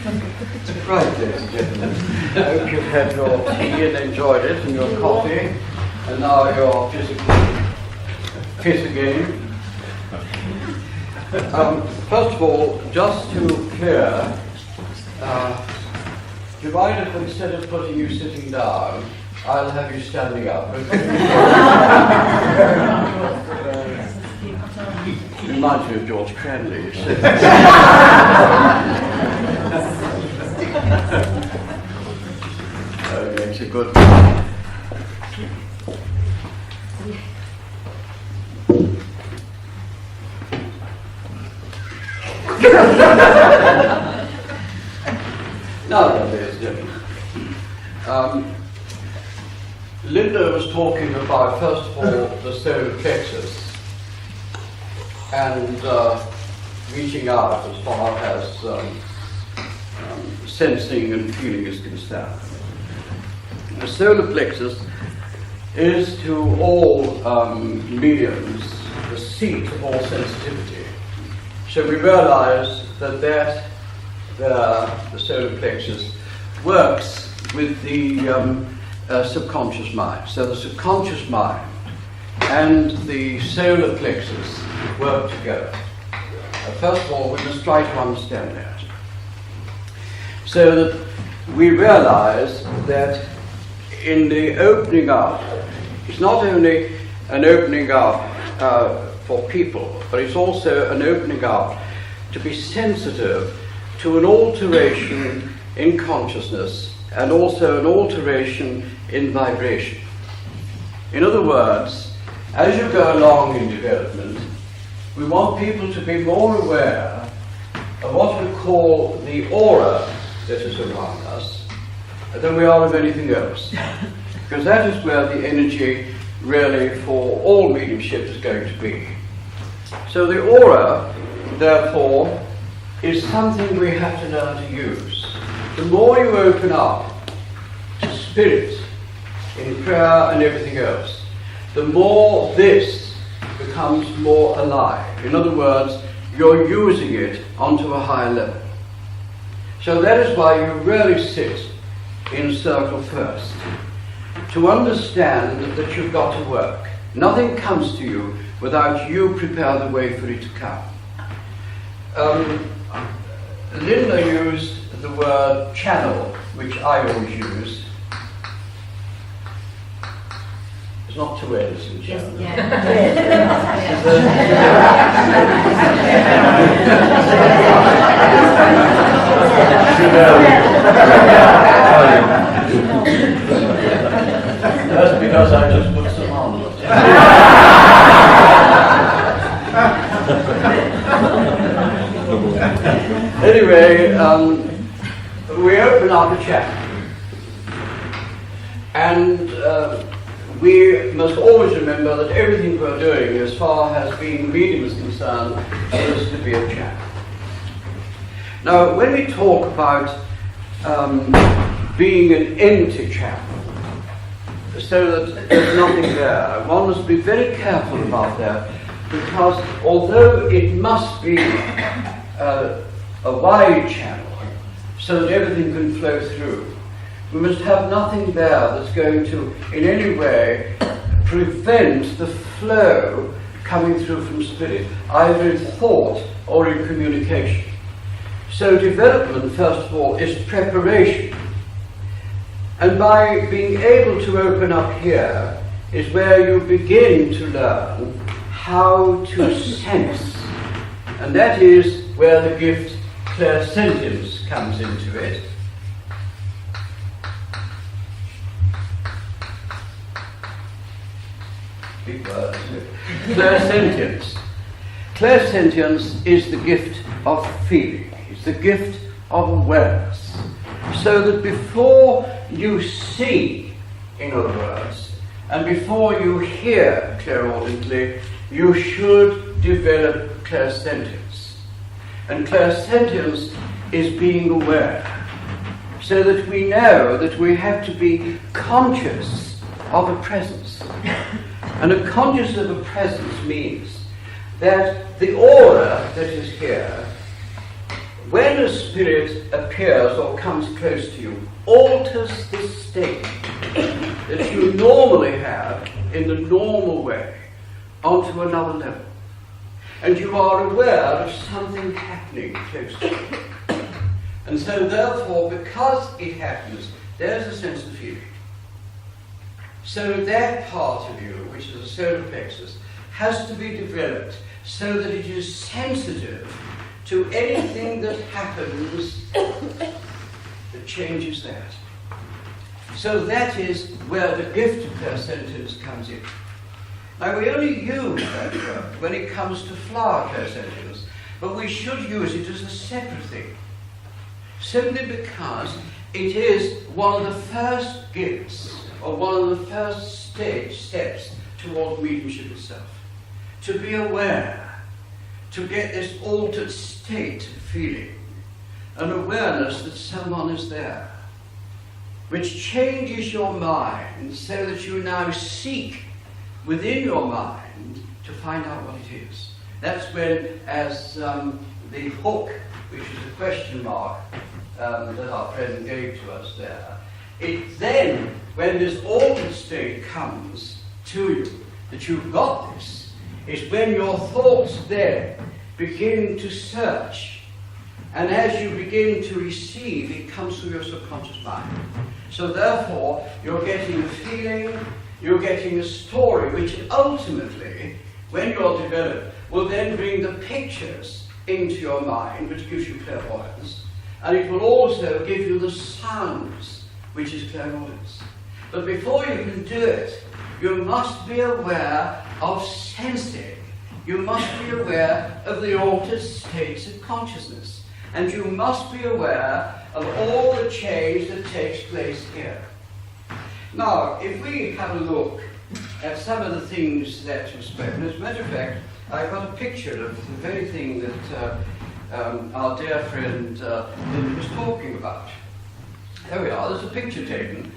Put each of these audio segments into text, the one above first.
Right, ladies and gentlemen, I hope you've had your tea and enjoyed it, and your coffee, and now you're physically fit again. First of all, just to clear, do you mind if instead of putting you sitting down, I'll have you standing up? Reminds me of George Cranley. Makes a good. Now, ladies and gentlemen, Linda was talking about, first of all, the solar plexus and reaching out as far as sensing and feeling is concerned. The solar plexus is to all mediums the seat of all sensitivity. So we realize that the solar plexus works with the subconscious mind. So the subconscious mind and the solar plexus work together. First of all, we must try to understand that. So that we realize that in the opening up, it's not only an opening up for people, but it's also an opening up to be sensitive to an alteration in consciousness and also an alteration in vibration. In other words, as you go along in development, we want people to be more aware of what we call the aura that is around us than we are of anything else. Because that is where the energy really for all mediumship is going to be. So the aura, therefore, is something we have to learn to use. The more you open up to spirit in prayer and everything else, the more this becomes more alive. In other words, you're using it onto a higher level. So that is why you really sit in circle first, to understand that you've got to work. Nothing comes to you without you prepare the way for it to come. Linda used the word channel, which I always use. There's not two L's in channel. That's because I just put some on. Anyway, we open up the channel, and we must always remember that everything we're doing, as far as being the medium is concerned, is to be a channel. Now, when we talk about being an empty channel, so that there's nothing there, one must be very careful about that, because although it must be a wide channel so that everything can flow through, we must have nothing there that's going to in any way prevent the flow coming through from spirit, either in thought or in communication. So development, first of all, is preparation. And by being able to open up here is where you begin to learn how to sense. And that is where the gift clairsentience comes into it. Big word, isn't it? Clairsentience. Clairsentience is the gift of feeling. It's the gift of awareness. So that before you see, in other words, and before you hear clairaudibly, you should develop clairsentience. And clairsentience is being aware, so that we know that we have to be conscious of a presence. And a conscious of a presence means that the aura that is here when a spirit appears or comes close to you, alters the state that you normally have in the normal way onto another level. And you are aware of something happening close to you. And so therefore, because it happens, there's a sense of feeling. So that part of you, which is the solar plexus, has to be developed so that it is sensitive to anything that happens that changes that. So that is where the gift of clairsentience comes in. Now we only use that word when it comes to flower clairsentience, but we should use it as a separate thing, simply because it is one of the first gifts, or one of the first steps toward mediumship itself. To be aware, to get this altered state of feeling, an awareness that someone is there, which changes your mind so that you now seek within your mind to find out what it is. That's when, as the hook, which is a question mark that our friend gave to us there, it then, when this altered state comes to you, that you've got this, is when your thoughts then begin to search. And as you begin to receive, it comes through your subconscious mind. So therefore, you're getting a feeling, you're getting a story, which ultimately, when you're developed, will then bring the pictures into your mind, which gives you clairvoyance, and it will also give you the sounds, which is clairaudience. But before you can do it, you must be aware of sensing. You must be aware of the altered states of consciousness. And you must be aware of all the change that takes place here. Now, if we have a look at some of the things that were spoken, as a matter of fact, I've got a picture of the very thing that our dear friend Linda was talking about. There we are, there's a picture taken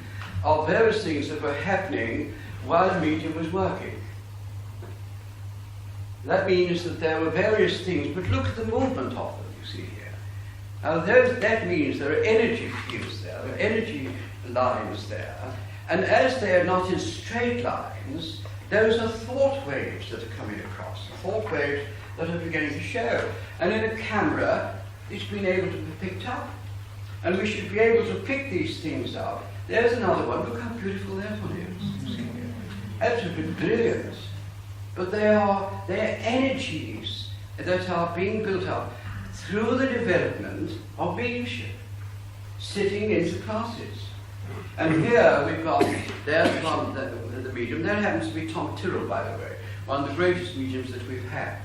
of various things that were happening while the medium was working. That means that there were various things, but look at the movement of them, you see here. Now that means there are energy fields there, there are energy lines there, and as they are not in straight lines, those are thought waves that are coming across, thought waves that are beginning to show. And in a camera, it's been able to be picked up. And we should be able to pick these things up. There's another one, look how beautiful that one is. Absolutely brilliant. But they are energies that are being built up through the development of mediumship, sitting into classes. And here we've got, there's one, the medium, there happens to be Tom Tyrrell, by the way, one of the greatest mediums that we've had.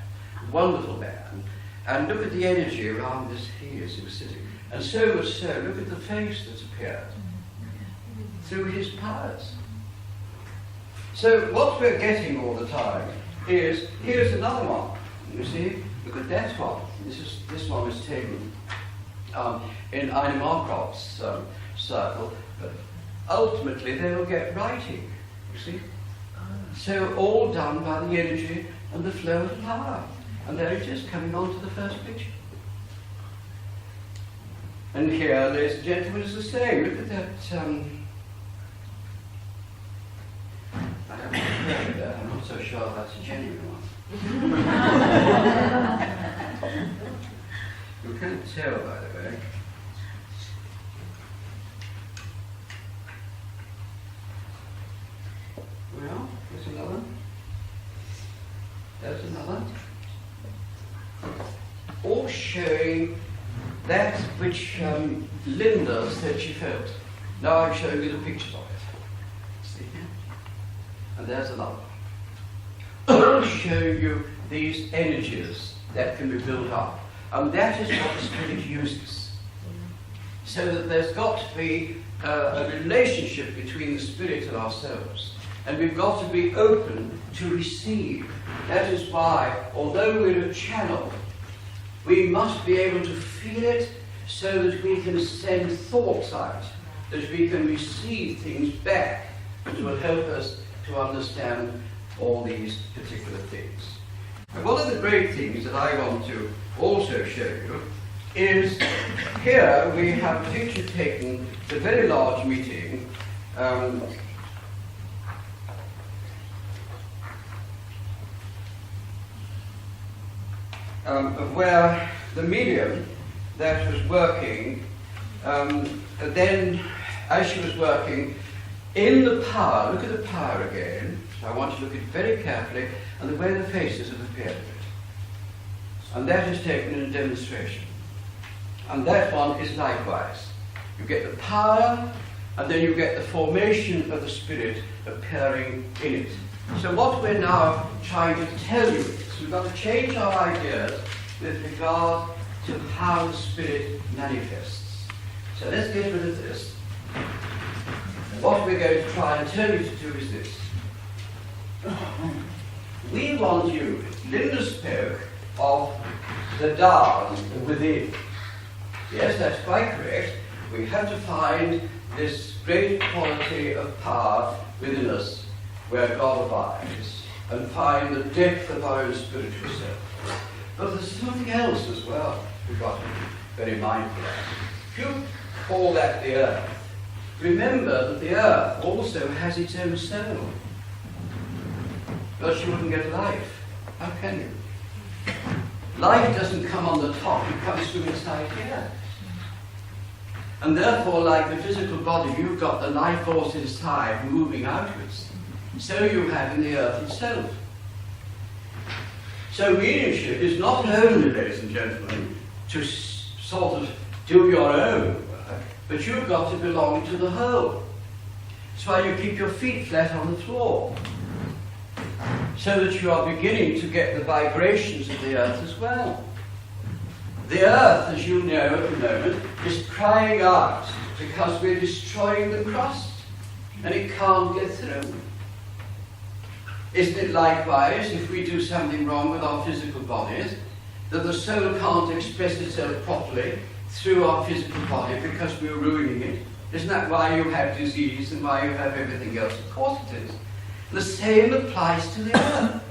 Wonderful man. And look at the energy around this he was sitting. And so much so, look at the face that's appeared through his powers. So what we're getting all the time is, here's another one. You see, look at that one. This one was taken in Ina Markroft's circle, but ultimately they will get writing, you see. So all done by the energy and the flow of power. And there it is, coming on to the first picture. And here, ladies and gentlemen, is the same. Look at that. I have a prayer there. I'm not so sure that's a genuine one. You can't tell, by the way. Well, there's another. There's another. All showing that which Linda said she felt. Now I'm showing you the pictures of it. See here? And there's another one. All show you these energies that can be built up. And that is what the Spirit uses. So that there's got to be a relationship between the Spirit and ourselves. And we've got to be open to receive. That is why, although we're a channel, we must be able to feel it so that we can send thoughts out, that we can receive things back, which will help us to understand all these particular things. And one of the great things that I want to also show you is here we have a picture taken at a very large meeting of where the medium that was working, then as she was working in the power, look at the power again, so I want you to look at it very carefully, and the way the faces have appeared. And that is taken in a demonstration. And that one is likewise. You get the power, and then you get the formation of the spirit appearing in it. So what we're now trying to tell you is we've got to change our ideas with regard to how the spirit manifests. So let's get rid of this. And what we're going to try and tell you to do is this. We want you, Linda spoke of the down, the within. Yes, that's quite correct. We have to find this great quality of power within us where God abides and find the depth of our own spiritual self. But there's something else as well we've got to be very mindful of. If you call that the earth, remember that the earth also has its own soul. Else you wouldn't get life. How can you? Life doesn't come on the top, it comes from inside here. And therefore, like the physical body, you've got the life force inside moving outwards. So you have in the earth itself. So mediumship is not only, ladies and gentlemen, to sort of do your own work, but you've got to belong to the whole. That's why you keep your feet flat on the floor, so that you are beginning to get the vibrations of the earth as well. The earth, as you know at the moment, is crying out because we're destroying the crust, and it can't get through. Isn't it likewise, if we do something wrong with our physical bodies, that the soul can't express itself properly through our physical body because we're ruining it? Isn't that why you have disease and why you have everything else? Of course it is. The same applies to the earth.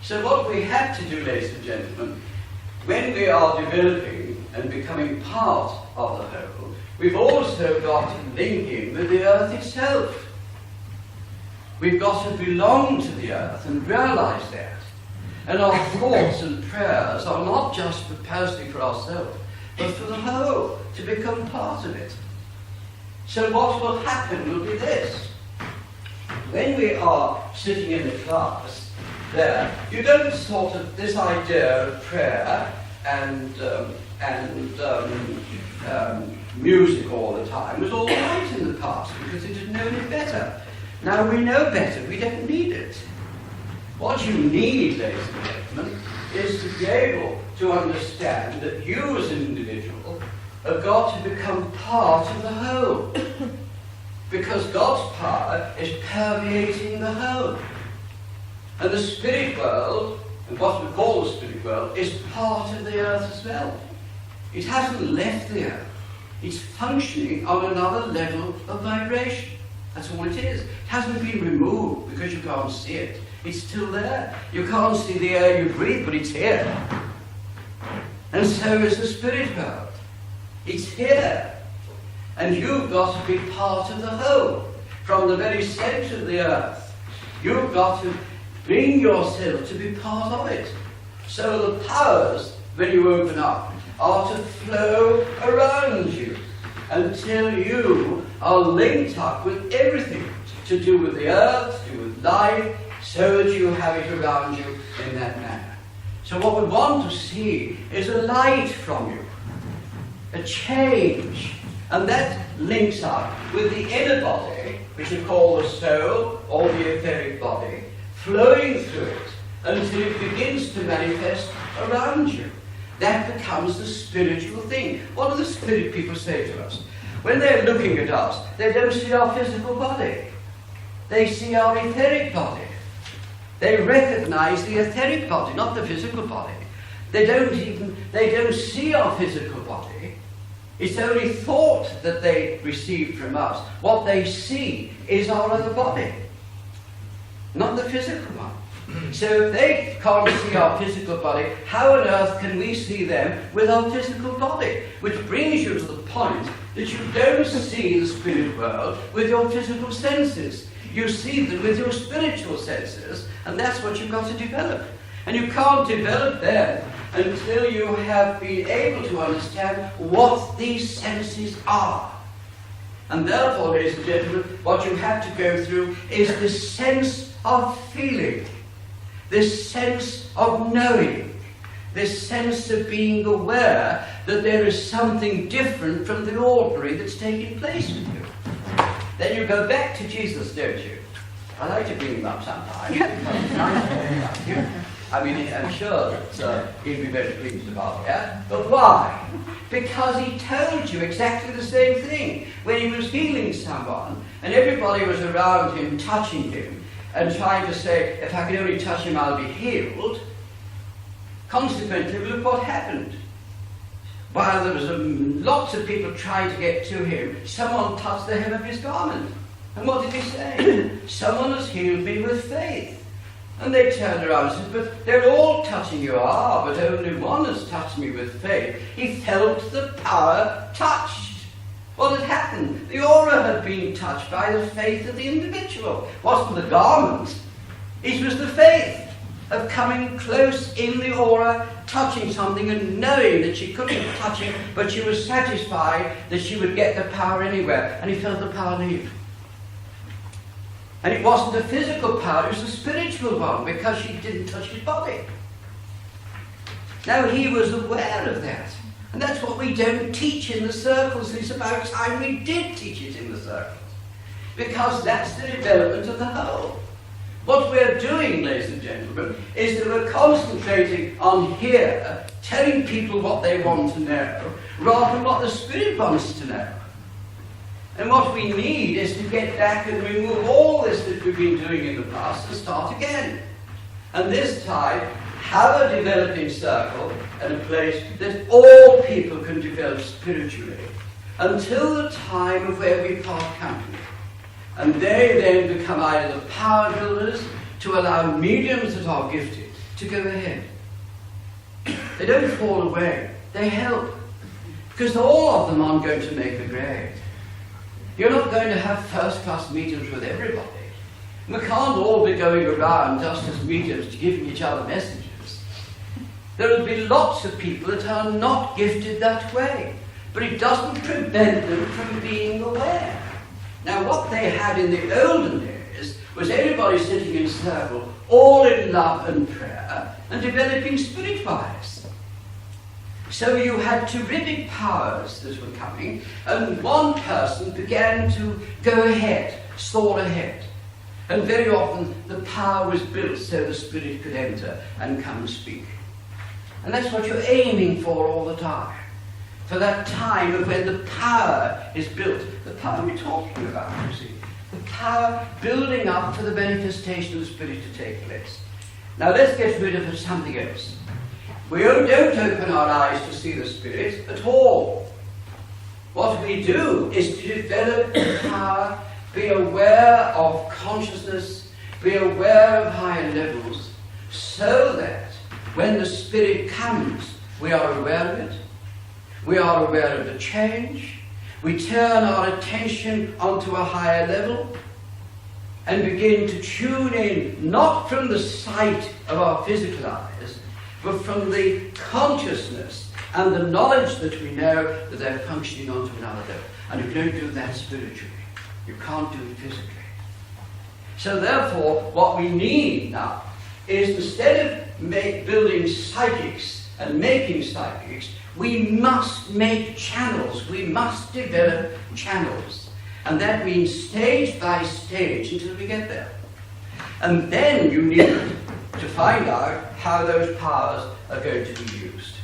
So what we have to do, ladies and gentlemen, when we are developing and becoming part of the whole, we've also got to link in with the earth itself. We've got to belong to the earth and realize that. And our thoughts and prayers are not just personally for ourselves, but for the whole, to become part of it. So what will happen will be this. When we are sitting in the class there, you don't sort of, this idea of prayer and music all the time was all right in the past because they didn't know any better. Now we know better, we don't need it. What you need, ladies and gentlemen, is to be able to understand that you as an individual have got to become part of the whole. Because God's power is permeating the whole. And the spirit world, and what we call the spirit world, is part of the earth as well. It hasn't left the earth. It's functioning on another level of vibration. That's all it is. It hasn't been removed because you can't see it. It's still there. You can't see the air you breathe, but it's here. And so is the spirit world. It's here. And you've got to be part of the whole. From the very centre of the earth, you've got to bring yourself to be part of it. So the powers, when you open up, are to flow around you until you are linked up with everything to do with the earth, to do with life, so that you have it around you in that manner. So what we want to see is a light from you, a change, and that links up with the inner body, which we call the soul or the etheric body, flowing through it until it begins to manifest around you. That becomes the spiritual thing. What do the spirit people say to us? When they're looking at us, they don't see our physical body. They see our etheric body. They recognize the etheric body, not the physical body. They don't see our physical body. It's only thought that they receive from us. What they see is our other body, not the physical one. So if they can't see our physical body, how on earth can we see them with our physical body? Which brings you to the point that you don't see the spirit world with your physical senses. You see them with your spiritual senses, and that's what you've got to develop. And you can't develop them until you have been able to understand what these senses are. And therefore, ladies and gentlemen, what you have to go through is this sense of feeling, this sense of knowing, this sense of being aware that there is something different from the ordinary that's taking place with you. Then you go back to Jesus, don't you? I like to bring him up sometimes. Because it's nice to talk you. I mean, I'm sure that he'd be very pleased about that. But why? Because he told you exactly the same thing when he was healing someone, and everybody was around him, touching him, and trying to say, if I can only touch him, I'll be healed. Consequently, look what happened. While there was lots of people trying to get to him, someone touched the hem of his garment. And what did he say? Someone has healed me with faith. And they turned around and said, but they're all touching you. Ah, but only one has touched me with faith. He felt the power touched. What had happened? The aura had been touched by the faith of the individual. It wasn't the garment. It was the faith of coming close in the aura, touching something and knowing that she couldn't touch it, but she was satisfied that she would get the power anywhere. And he felt the power leave. And it wasn't a physical power, it was a spiritual one, because she didn't touch his body. Now he was aware of that. And that's what we don't teach in the circles. And it's about time we did teach it in the circles. Because that's the development of the whole. What we're doing, ladies and gentlemen, is that we're concentrating on here, telling people what they want to know, rather than what the Spirit wants to know. And what we need is to get back and remove all this that we've been doing in the past and start again. And this time, have a developing circle and a place that all people can develop spiritually until the time of where we part company. And they then become either the power builders to allow mediums that are gifted to go ahead. They don't fall away, they help. Because all of them aren't going to make a grade. You're not going to have first-class mediums with everybody. We can't all be going around just as mediums giving each other messages. There will be lots of people that are not gifted that way, but it doesn't prevent them from being aware. Now, what they had in the olden days was everybody sitting in a circle, all in love and prayer, and developing spirit-wise. So you had terrific powers that were coming, and one person began to go ahead, soar ahead. And very often the power was built so the Spirit could enter and come and speak. And that's what you're aiming for all the time. For that time of when the power is built. The power we're talking about, you see. The power building up for the manifestation of the Spirit to take place. Now let's get rid of something else. We don't open our eyes to see the Spirit at all. What we do is to develop the power, be aware of consciousness, be aware of higher levels, so that when the Spirit comes, we are aware of it, we are aware of the change, we turn our attention onto a higher level, and begin to tune in, not from the sight of our physical eyes, but from the consciousness and the knowledge that we know that they're functioning onto another level. And you don't do that spiritually. You can't do it physically. So therefore, what we need now is, instead of building psychics and making psychics, we must make channels. We must develop channels. And that means stage by stage until we get there. And then you need to find out how those powers are going to be used.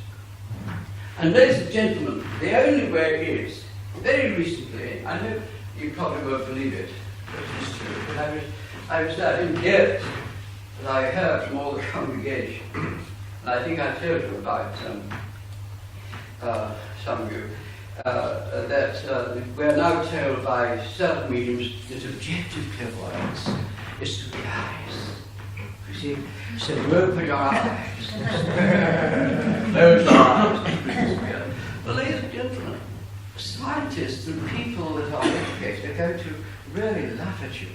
And ladies and gentlemen, the only way is, very recently, I know you probably won't believe it, but it's true, but I was in Garrett, and I heard from all the congregation, and I think I told you about some of you, that we're now told by certain mediums that objective clairvoyance is through the eyes. You see? So you open your eyes. Close your eyes. Well, ladies and gentlemen, scientists and people that are educated are going to really laugh at you.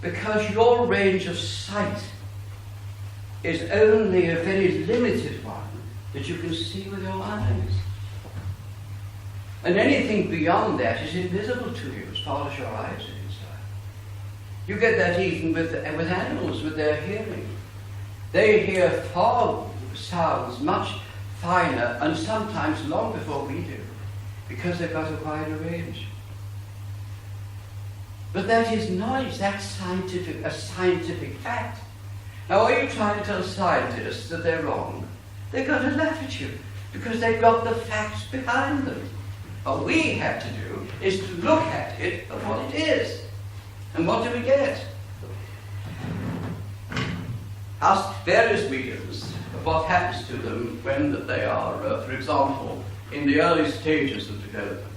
Because your range of sight is only a very limited one that you can see with your eyes. And anything beyond that is invisible to you as far as your eyes are concerned. You get that even with animals, with their hearing. They hear far sounds much finer and sometimes long before we do, because they've got a wider range. But that is knowledge, that's a scientific fact. Now, are you trying to tell scientists that they're wrong? They're going to laugh at you, because they've got the facts behind them. What we have to do is to look at it for what it is. And what do we get? Ask various mediums of what happens to them when they are, for example, in the early stages of development.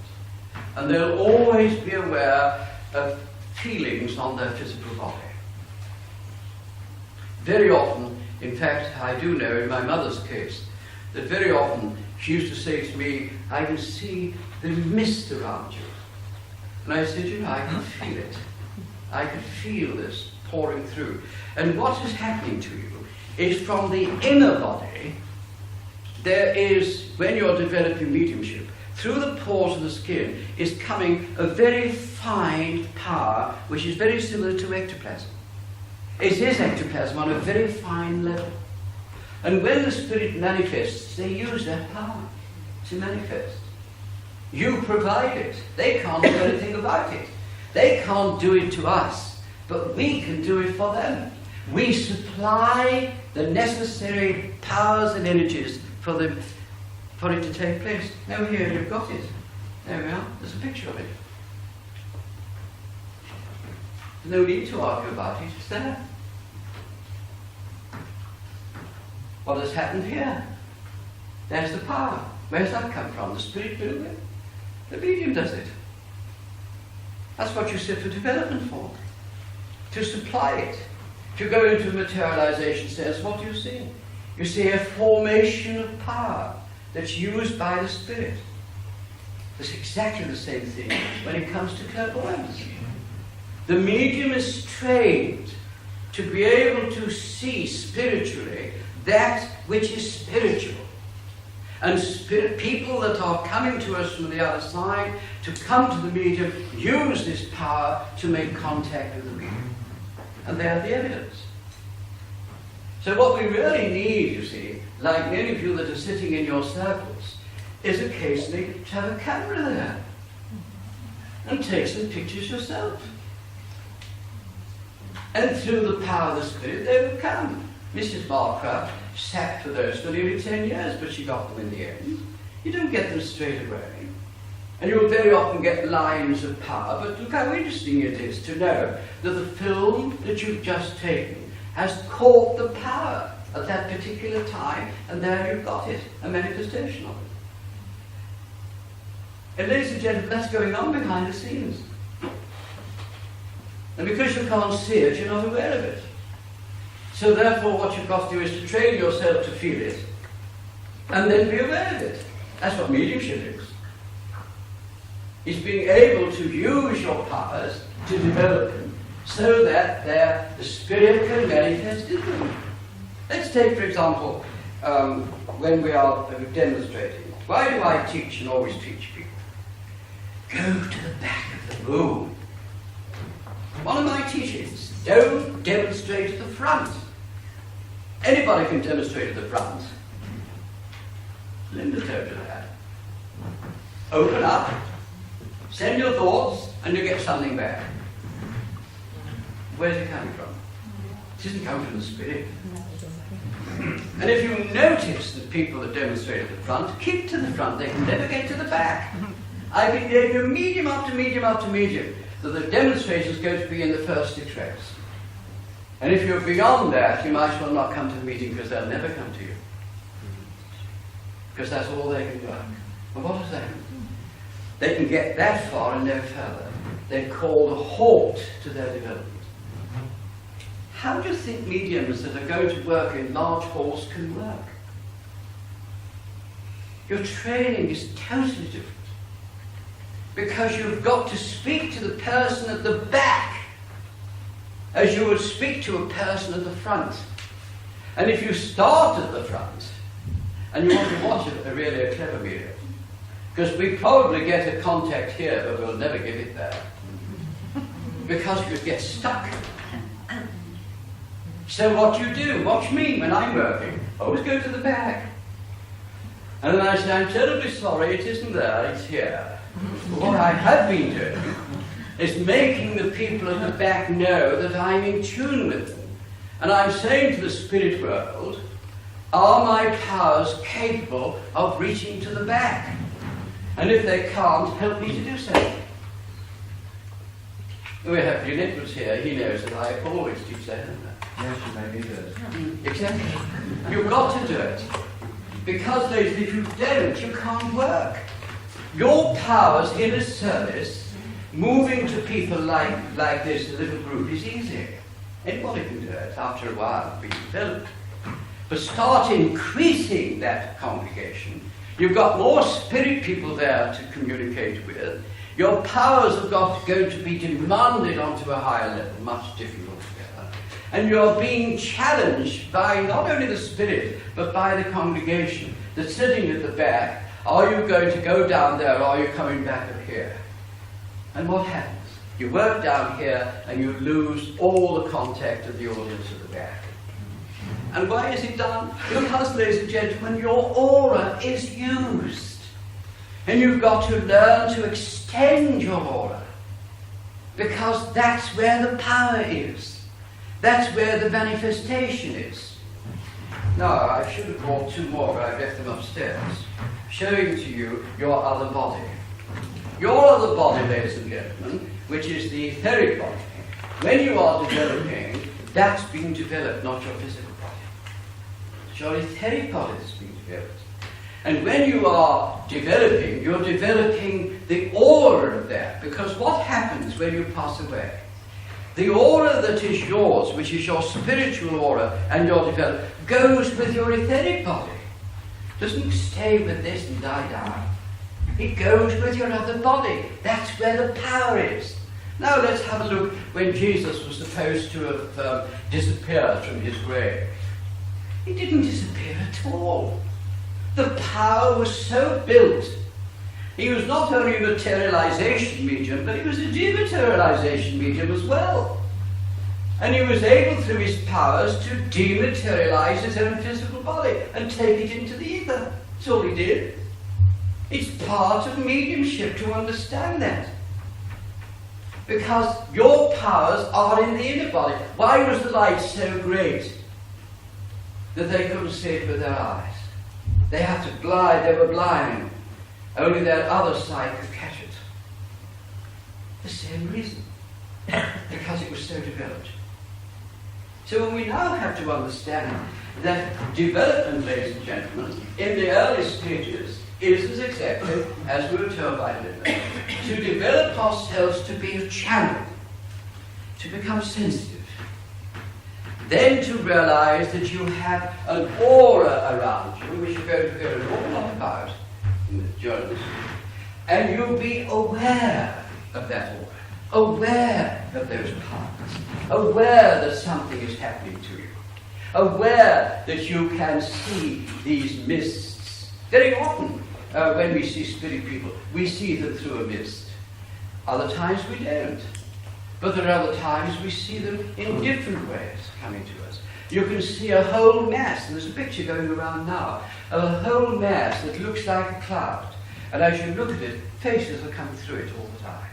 And they'll always be aware of feelings on their physical body. Very often, in fact, I do know in my mother's case, that very often she used to say to me, I can see the mist around you. And I said, you know, I can feel it. I can feel this pouring through. And what is happening to you is from the inner body, there is, when you're developing mediumship, through the pores of the skin is coming a very fine power, which is very similar to ectoplasm. It is ectoplasm on a very fine level. And when the spirit manifests, they use that power to manifest. You provide it. They can't do anything about it. They can't do it to us, but we can do it for them. We supply the necessary powers and energies for it to take place. Now here you've got it. There we are. There's a picture of it. No need to argue about it. It's there. What has happened here? There's the power. Where's that come from? The spirit moving it? The medium does it. That's what you sit for development for. To supply it. To go into a materialization sense, what do you see? You see a formation of power that's used by the spirit. It's exactly the same thing when it comes to clairvoyance. The medium is trained to be able to see spiritually that which is spiritual. And people that are coming to us from the other side, to come to the medium, use this power to make contact with the medium. And they are the evidence. So what we really need, you see, like many of you that are sitting in your circles, is occasionally to have a camera there. And take some pictures yourself. And through the power of the spirit, they will come. Mrs. Marcraft sat for those for nearly 10 years, but she got them in the end. You don't get them straight away. And you'll very often get lines of power, but look how interesting it is to know that the film that you've just taken has caught the power at that particular time, and there you've got it, a manifestation of it. And ladies and gentlemen, that's going on behind the scenes. And because you can't see it, you're not aware of it. So therefore what you've got to do is to train yourself to feel it, and then be aware of it. That's what mediumship is. It's being able to use your powers to develop them, so that the spirit can manifest in them. Let's take, for example, when we are demonstrating. Why do I teach and always teach people? Go to the back of the room. One of my teachings, don't demonstrate at the front. Anybody can demonstrate at the front. Linda told you that. Open up, send your thoughts, and you get something back. Where's it coming from? It isn't coming from the spirit. And if you notice that people that demonstrate at the front, keep to the front, they can never get to the back. I've been giving you medium after medium after medium, that the demonstration is going to be in the first 6 ranks. And if you're beyond that, you might as well not come to the meeting, because they'll never come to you. Because that's all they can do. And what does that mean? They can get that far and no further. They've called a halt to their development. how do you think mediums that are going to work in large halls can work? Your training is totally different. Because you've got to speak to the person at the back as you would speak to a person at the front. And if you start at the front, and you want to watch a really clever medium, because we probably get a contact here, but we'll never give it there. Because you get stuck. So what do, watch me when I'm working, always go to the back. And then I say, I'm terribly sorry, it isn't there, it's here. But what I have been doing is making the people at the back know that I'm in tune with them. And I'm saying to the spirit world, are my powers capable of reaching to the back? And if they can't, help me to do so. We have Unitwas here, he knows that I always teach that. Yes, you may do it. Exactly. You've got to do it. Because if you don't, you can't work. Your powers in a service, moving to people like this, a little group, is easy. Anybody can do it after a while, be developed. But start increasing that congregation. You've got more spirit people there to communicate with. Your powers are going to be demanded onto a higher level, much different altogether. And you're being challenged by not only the spirit, but by the congregation that's sitting at the back. Are you going to go down there, or are you coming back up here? And what happens? You work down here, and you lose all the contact of the audience at the back. And why is it done? Because, ladies and gentlemen, your aura is used. And you've got to learn to extend your aura. Because that's where the power is. That's where the manifestation is. Now, I should have brought two more, but I left them upstairs. Showing to you your other body. Your other body, ladies and gentlemen, which is the etheric body. When you are developing, that's being developed, not your physical body. It's your etheric body that's being developed. And when you are developing, you're developing the aura of that. Because what happens when you pass away? The aura that is yours, which is your spiritual aura and your development, goes with your etheric body. It doesn't stay with this and die down. It goes with your other body. That's where the power is. Now let's have a look when Jesus was supposed to have disappeared from his grave. He didn't disappear at all. The power was so built. He was not only a materialization medium, but he was a dematerialization medium as well. And he was able, through his powers, to dematerialize his own physical body and take it into the ether. That's all he did. It's part of mediumship to understand that. Because your powers are in the inner body. Why was the light so great that they couldn't see it with their eyes? They had to blind, they were blind. Only their other side could catch it. The same reason. Because it was so developed. So when we now have to understand that development, ladies and gentlemen, in the early stages is as exactly as we were told by Linda, to develop ourselves to be a channel, to become sensitive. Then to realize that you have an aura around you, which you're going to hear an awful lot about in the journals, and you'll be aware of that aura, aware of those parts, aware that something is happening to you, aware that you can see these mists. Very often, when we see spirit people, we see them through a mist. Other times we don't. But there are other times we see them in different ways coming to us. You can see a whole mass, and there's a picture going around now, of a whole mass that looks like a cloud. And as you look at it, faces are coming through it all the time.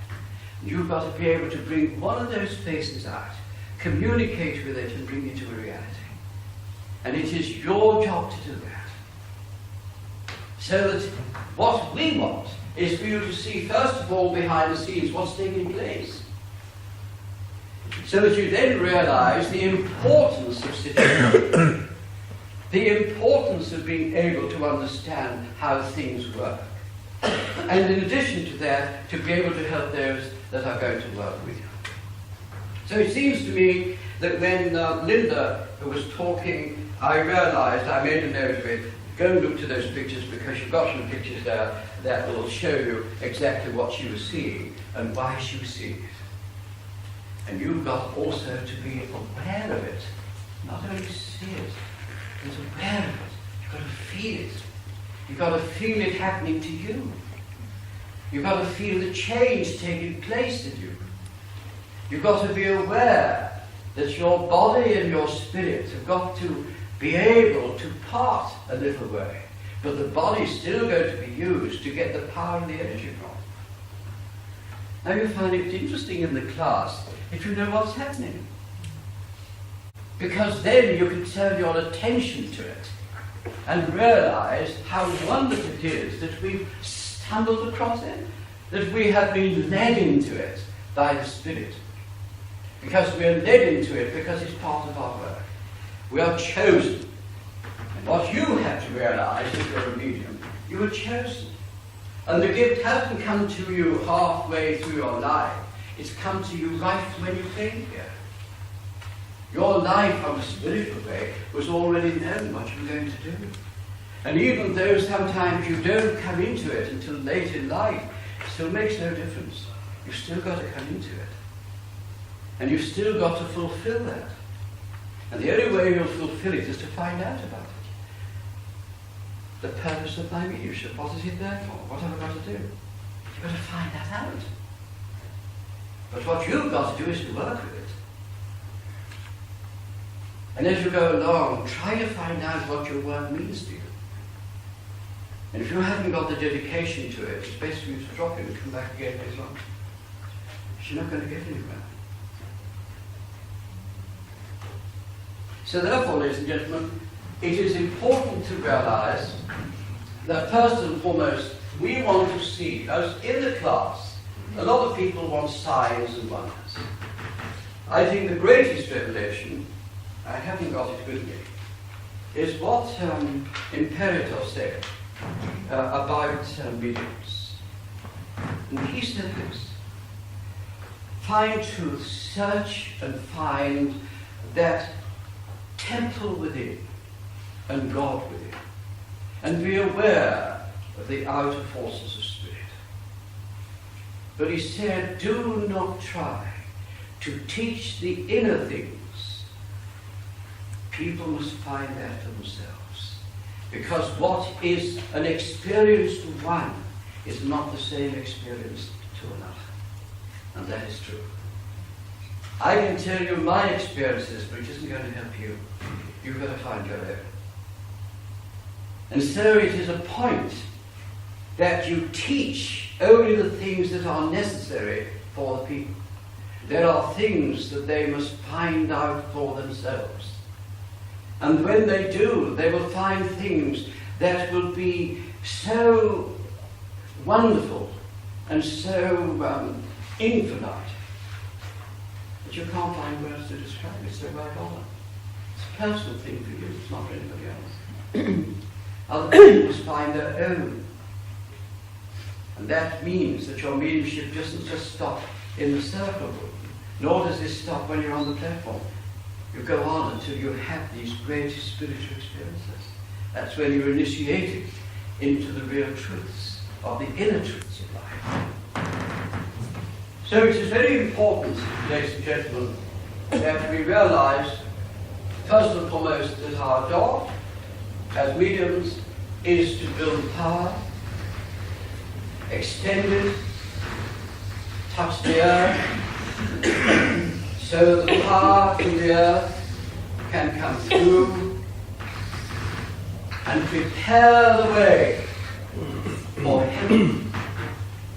And you've got to be able to bring one of those faces out, communicate with it, and bring it to a reality. And it is your job to do that. So that what we want is for you to see, first of all, behind the scenes, what's taking place. So that you then realize the importance of sitting, the importance of being able to understand how things work. And in addition to that, to be able to help those that are going to work with you. So it seems to me that when Linda was talking, I realized, I made a note of it, go and look to those pictures because you've got some pictures there that will show you exactly what she was seeing and why she was seeing it. And you've got also to be aware of it, not only see it, but aware of it. You've got to feel it. You've got to feel it happening to you. You've got to feel the change taking place in you. You've got to be aware that your body and your spirit have got to be able to part a little way, but the body's still going to be used to get the power and the energy from. Now you find it interesting in the class if you know what's happening. Because then you can turn your attention to it and realize how wonderful it is that we've stumbled across it, that we have been led into it by the Spirit. Because we are led into it because it's part of our work. We are chosen. And what you have to realize if you're a medium, you were chosen. And the gift hasn't come to you halfway through your life. It's come to you right when you came here. Your life on the spiritual way was already known what you were going to do. And even though sometimes you don't come into it until late in life, it still makes no difference. You've still got to come into it. And you've still got to fulfill that. And the only way you'll fulfill it is to find out about it. The purpose of my mediumship, what is it there for? What have I got to do? You've got to find that out. But what you've got to do is to work with it. And as you go along, try to find out what your work means to you. And if you haven't got the dedication to it, it's best for you to drop it and come back again later on. You're not going to get anywhere. So therefore, ladies and gentlemen, it is important to realize that first and foremost, we want to see, as in the class, a lot of people want signs and wonders. I think the greatest revelation, I haven't got it with me, is what Imperator said about mediums. And he said this: find truth, search and find that temple within and God within, and be aware of the outer forces of spirit. But he said, do not try to teach the inner things. People must find that for themselves. Because what is an experience to one is not the same experience to another. And that is true. I can tell you my experiences, but it isn't going to help you. You've got to find your own. And so it is a point that you teach only the things that are necessary for the people. There are things that they must find out for themselves. And when they do, they will find things that will be so wonderful and so infinite that you can't find words to describe it. So right on. It's a personal thing for you, it's not for anybody else. Other people must find their own. And that means that your mediumship doesn't just stop in the circle room, nor does it stop when you're on the platform. You go on until you have these great spiritual experiences. That's when you're initiated into the real truths, of the inner truths of life. So it is very important, ladies and gentlemen, that we realize, first and foremost, that our job as mediums is to build power, extend it, touch the earth, so that the power from the earth can come through and prepare the way for heaven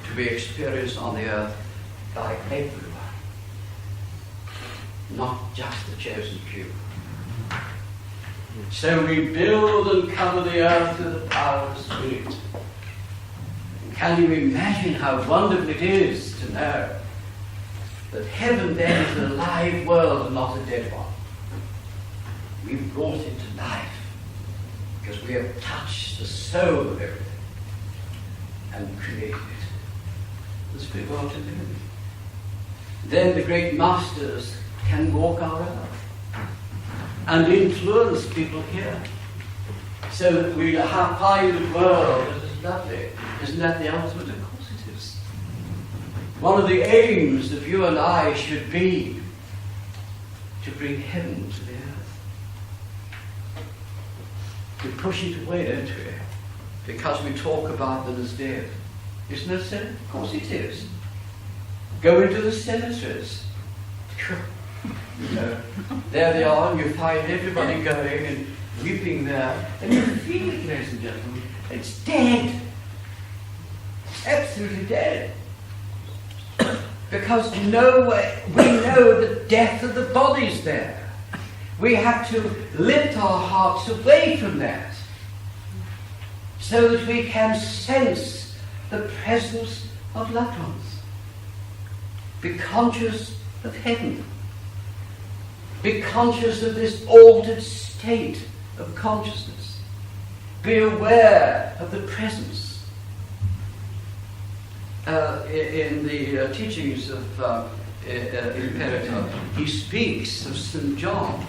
to be experienced on the earth by everyone, not just the chosen few. So we build and cover the earth with the power of the Spirit. Can you imagine how wonderful it is to know that heaven then is a live world and not a dead one? We've brought it to life because we have touched the soul of everything and created it. The Spirit wants to do it. Then the great masters can walk our earth. and influence people here. So that we find the world that is lovely. Isn't that the ultimate? Of course it is. One of the aims of you and I should be to bring heaven to the earth. We push it away, don't we? Because we talk about them as dead. Isn't it so? Of course it is. Go into the cemeteries. You know, there they are, and you find everybody going and weeping there. And you feel it, ladies and gentlemen, it's dead. It's absolutely dead. Because we know the death of the body's there. We have to lift our hearts away from that, so that we can sense the presence of loved ones. Be conscious of heaven. Be conscious of this altered state of consciousness. Be aware of the presence. In the teachings of Empirical, he speaks of St. John.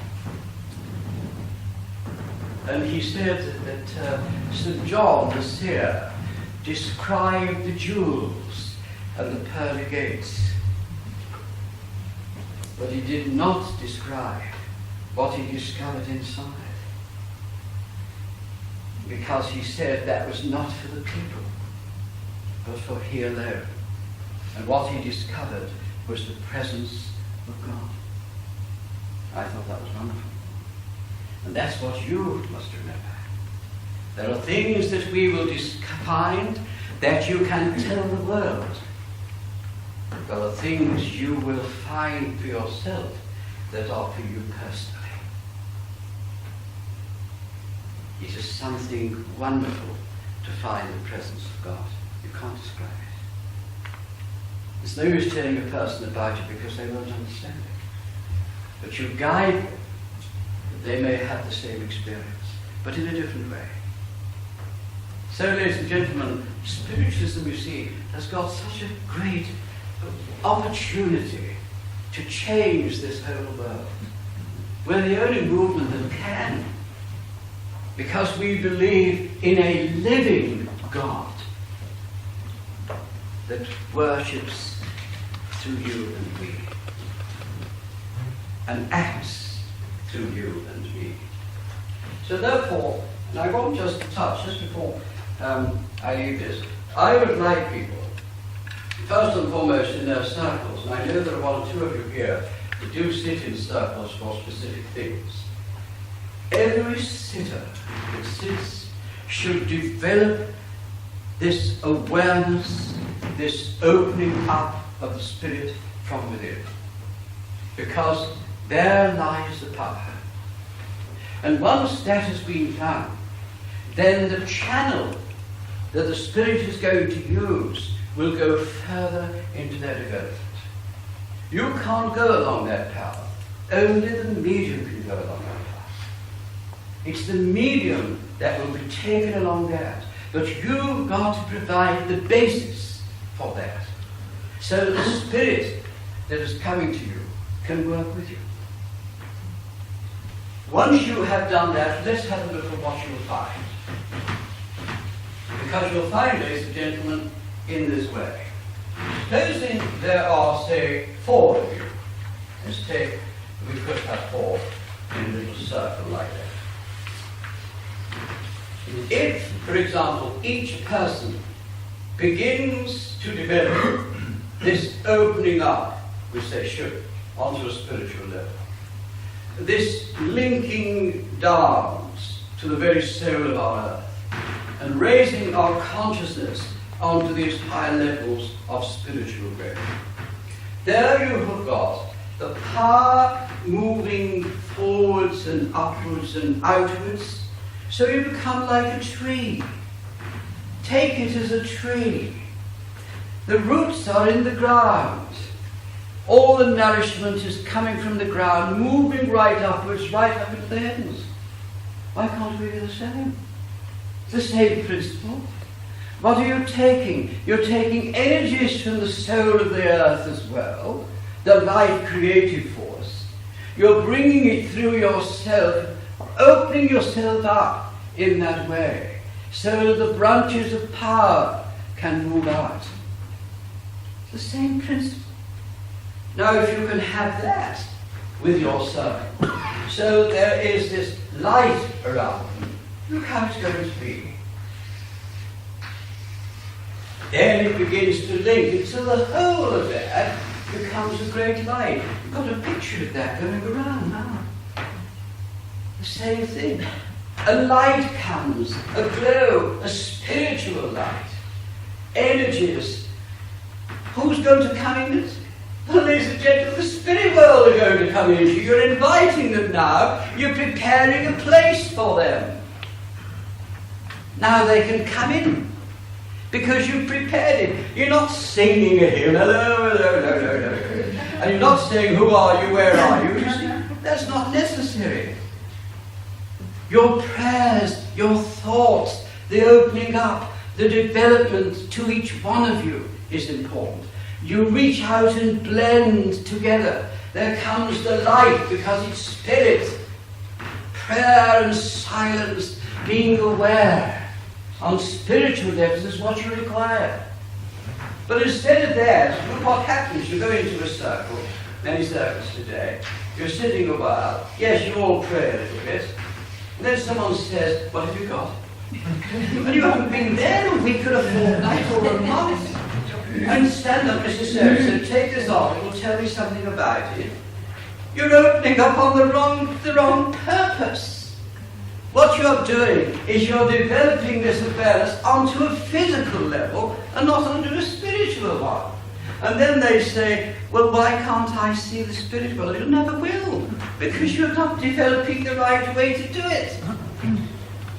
And he said that St. John the seer described the jewels and the pearly gates. But he did not describe what he discovered inside. Because he said that was not for the people, but for he alone. And what he discovered was the presence of God. I thought that was wonderful. And that's what you must remember. There are things that we will find that you can tell the world. There are things you will find for yourself that are for you personally. It is something wonderful to find the presence of God. You can't describe it. There's no use telling a person about it because they won't understand it. But you guide them that they may have the same experience, but in a different way. So, ladies and gentlemen, spiritualism, you see, has got such a great opportunity to change this whole world. We're the only movement that can, because we believe in a living God that worships through you and me, and acts through you and me. So therefore, and I want just to touch, just before I leave this, I would like people, first and foremost in their circles, and I know there are one or two of you here that do sit in circles for specific things. Every sitter that sits should develop this awareness, this opening up of the spirit from within. Because there lies the power. And once that has been done, then the channel that the spirit is going to use will go further into their development. You can't go along that path. Only the medium can go along that path. It's the medium that will be taken along that. But you've got to provide the basis for that. So the spirit that is coming to you can work with you. Once you have done that, let's have a look at what you'll find. Because you'll find, ladies and gentlemen, in this way. Supposing there are, say, 4 of you. Let's take, we could have 4 in a little circle like that. If, for example, each person begins to develop this opening up, which they should, onto a spiritual level, this linking down to the very soul of our earth, and raising our consciousness onto these high levels of spiritual growth. There you have got the power moving forwards and upwards and outwards, so you become like a tree. Take it as a tree. The roots are in the ground. All the nourishment is coming from the ground, moving right upwards, right up into the heavens. Why can't we do the same? It's the same principle. What are you taking? You're taking energies from the soul of the earth as well, the life creative force, You're bringing it through yourself, opening yourself up in that way, so that the branches of power can move out. It's the same principle. Now, if you can have that with your circle, so there is this light around them, look how it's going to be. Then it begins to link until the whole of that becomes a great light. You've got a picture of that going around now. The same thing. A light comes, a glow, a spiritual light. Energies. Who's going to come in it? Well, ladies and gentlemen, the spirit world are going to come into you. You're inviting them now. You're preparing a place for them. Now they can come in. Because you've prepared it. You're not singing a hymn, hello, hello, hello, hello, hello. And you're not saying, who are you, where are you? You see, that's not necessary. Your prayers, your thoughts, the opening up, the development to each one of you is important. You reach out and blend together. There comes the light because it's spirit. Prayer and silence, being aware on spiritual levels is what you require. But instead of that, look what happens. You go into a circle, many circles today. You're sitting a while. Yes, you all pray a little bit. And then someone says, what have you got? And you haven't been there a week or a fortnight or a month. And stand up, Mr. Circa, take this article, tell me something about it. You're opening up on the wrong purpose. What you're doing is you're developing this awareness onto a physical level and not onto a spiritual one. And then they say, well, why can't I see the spirit world? You never will, because you're not developing the right way to do it.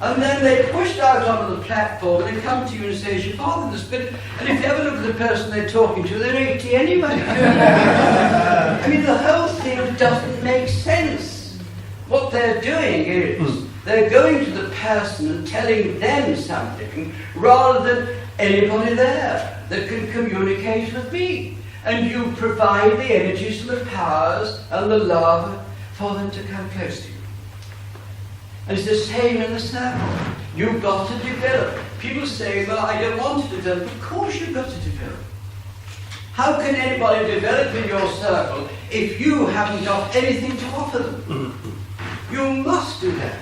And then they pushed out onto the platform and they come to you and say, your father, the spirit. And if you ever look at the person they're talking to, they're 80 anyway. I mean, the whole thing doesn't make sense. What they're doing is they're going to the person and telling them something rather than anybody there that can communicate with me. And you provide the energies and the powers and the love for them to come close to you. And it's the same in the circle. You've got to develop. People say, well, I don't want to develop. Of course you've got to develop. How can anybody develop in your circle if you haven't got anything to offer them? You must do that.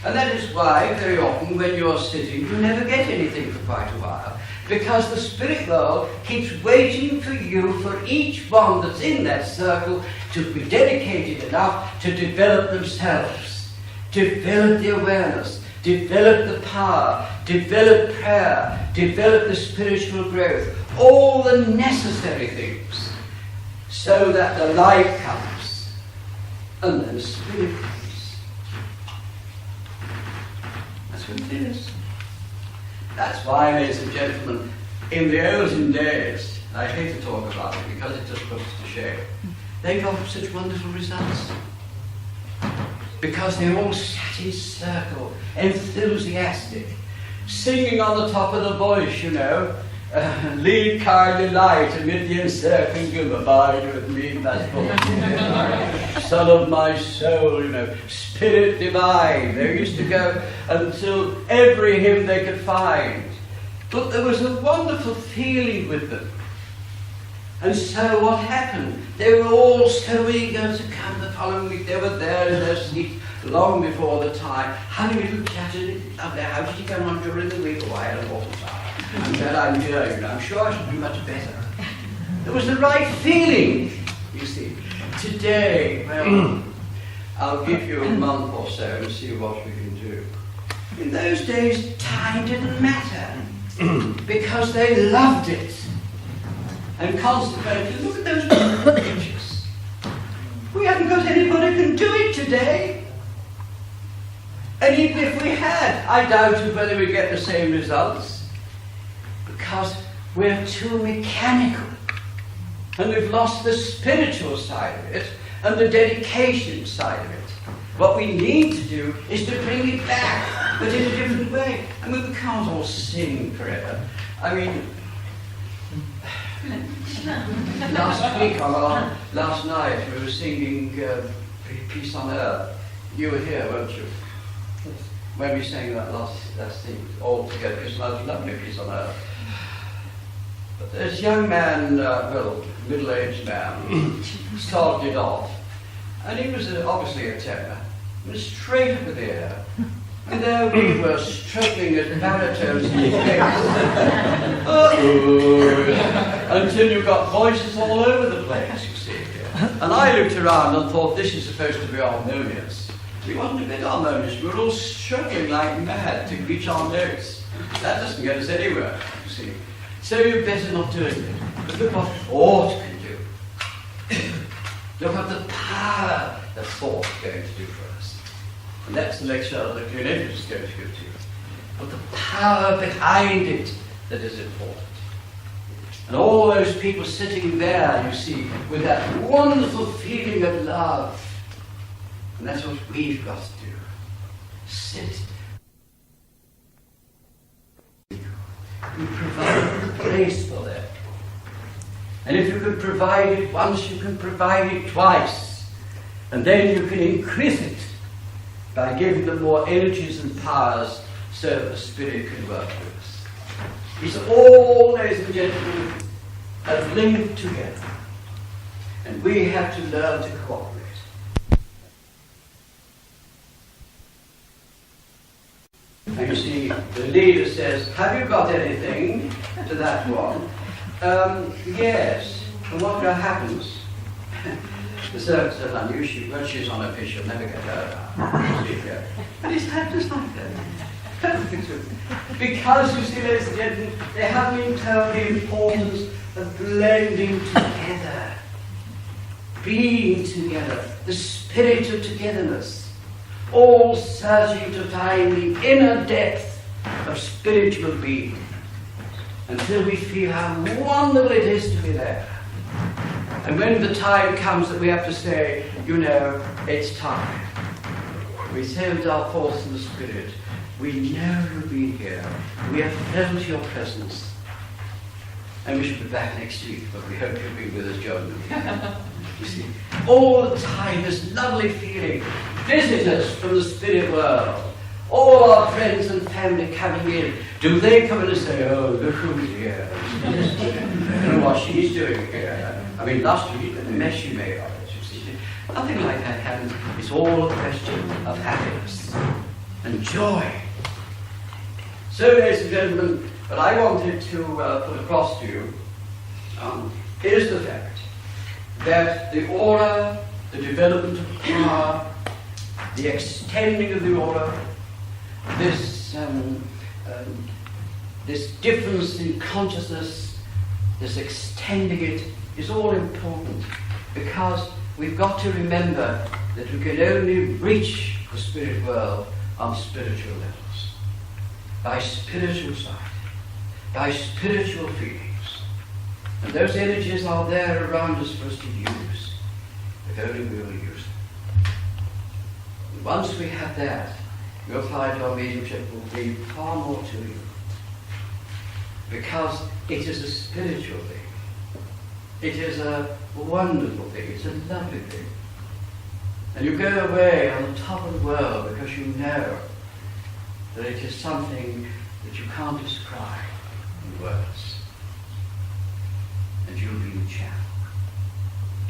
And that is why, very often, when you're sitting, you never get anything for quite a while. Because the spirit world keeps waiting for you, for each one that's in that circle, to be dedicated enough to develop themselves. Develop the awareness, develop the power, develop prayer, develop the spiritual growth, all the necessary things, so that the light comes, and then the spirit comes. That's what it is. That's why, ladies and gentlemen, in the olden days, I hate to talk about it because it just puts to shame, they got such wonderful results. Because they all sat in circle, enthusiastic, singing on the top of the voice, you know, lead kindly light amid the encircling abide with me, that's what son of my soul, you know, spirit divine. They used to go until every hymn they could find. But there was a wonderful feeling with them. And so what happened? They were all so eager to come the following week. They were there in their seats long before the time. Having a little chat up there. How did you go on during the week? Oh, I had a awful time. I'm glad I'm here, you know. I'm sure I should do much better. There was the right feeling, you see. Today, well, I'll give you a month or so and see what we can do. In those days, time didn't matter because they loved it. And consequently, look at those beautiful pictures. We haven't got anybody who can do it today. And even if we had, I doubted whether we'd get the same results. Because we're too mechanical. And we've lost the spiritual side of it and the dedication side of it. What we need to do is to bring it back, but in a different way. I mean, we can't all sing forever. I mean, last night we were singing peace on earth. You were here, weren't you? When we sang that last thing, all together, peace on earth, lovely peace on earth. But this young man, middle-aged man, started off, and he was obviously a tenor. He was straight up with the air. And there we were struggling as baritones in his face. Until you got voices all over the place, you see. And I looked around and thought, this is supposed to be harmonious. We wasn't a bit harmonious. We were all struggling like mad to reach our notes. That doesn't get us anywhere, you see. So you're better not doing it. But look what thought can do. Look at the power that thought is going to do for us. And that's the lecture that Clear is going to give to you. But the power behind it that is important. And all those people sitting there, you see, with that wonderful feeling of love. And that's what we've got to do. Sit. You provide a place for them. And if you can provide it once, you can provide it twice. And then you can increase it by giving them more energies and powers so that the Spirit can work with us. It's all, ladies and gentlemen, linked together. And we have to learn to cooperate. And you see, the leader says, have you got anything to that one? Yes. And what happens? The servant says, I knew when she's on a fish, she'll never get her. And it's just like that. Because, you see, ladies and gentlemen, they haven't been told the importance of blending together, being together, the spirit of togetherness, all searching to find the inner depth of spiritual being until we feel how wonderful it is to be there. And when the time comes that we have to say, you know, it's time, we say with our thoughts in the Spirit, we know you'll be here, we have felt your presence, and we should be back next week, but we hope you'll be with us, John. You see, all the time, this lovely feeling, visitors from the spirit world, all our friends and family coming in. Do they come in and say, oh, look who's here? I don't know what she's doing here. I mean, last week, the mess she made of it, you see. Nothing like that happens. It's all a question of happiness and joy. So, ladies and gentlemen, what I wanted to put across to you is the fact that the aura, the development of power, the extending of the aura, this difference in consciousness, this extending it, is all important, because we've got to remember that we can only reach the spirit world on spiritual levels, by spiritual sight, by spiritual feelings. And those energies are there around us for us to use, if only we will use them. And once we have that, your find our mediumship will be far more to you, because it is a spiritual thing. It is a wonderful thing. It's a lovely thing. And you go away on the top of the world because you know that it is something that you can't describe in words. And you'll be the channel.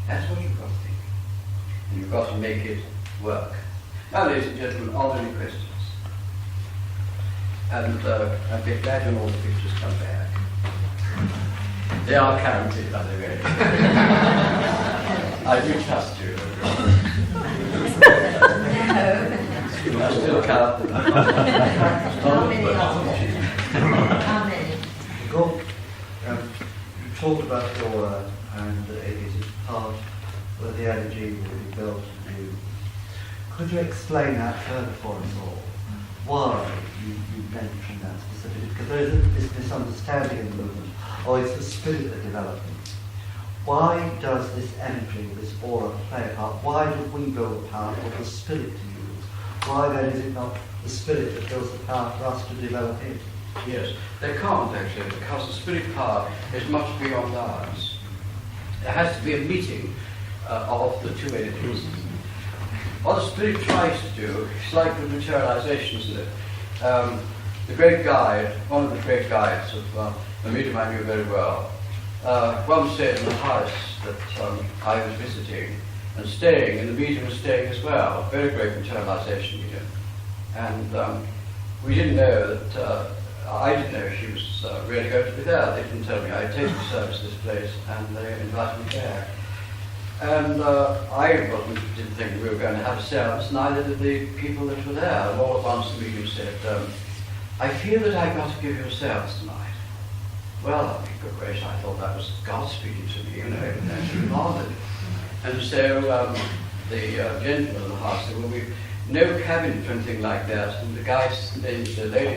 That's what you've got to think. And you've got to make it work. Now, ladies and gentlemen, are there any questions? And I'd be glad when all the pictures come back. They are counted, by the way. I do trust you. I still count them. How many? You talked about the aura, and it is part where the energy will be built to you. Could you explain that further for us all? Why you mentioned that specifically? Because there is this misunderstanding in the movement. Oh, it's the spirit that develops it. Why does this energy, this aura, play a part? Why do we build the power for the spirit to use? Why then is it not the spirit that builds the power for us to develop it? Yes, they can't actually, because the spirit power is much beyond ours. There has to be a meeting of the two energies. what the spirit tries to do, it's like the materialization, isn't it? The great guide, one of the great guides of the medium I knew very well, once said in the house that I was visiting and staying, and the medium was staying as well, very great materialization medium. And we didn't know that, I didn't know she was really going to be there. They didn't tell me. I had taken service to this place and they invited me back. And I didn't think we were going to have a service, neither did the people that were there. And all at once the medium said, I feel that I've got to give you a service tonight. Well, I think, good gracious, I thought that was God speaking to me, you know, and she nodded. And so the gentleman in the house said, well, we've no cabin or anything like that. And the lady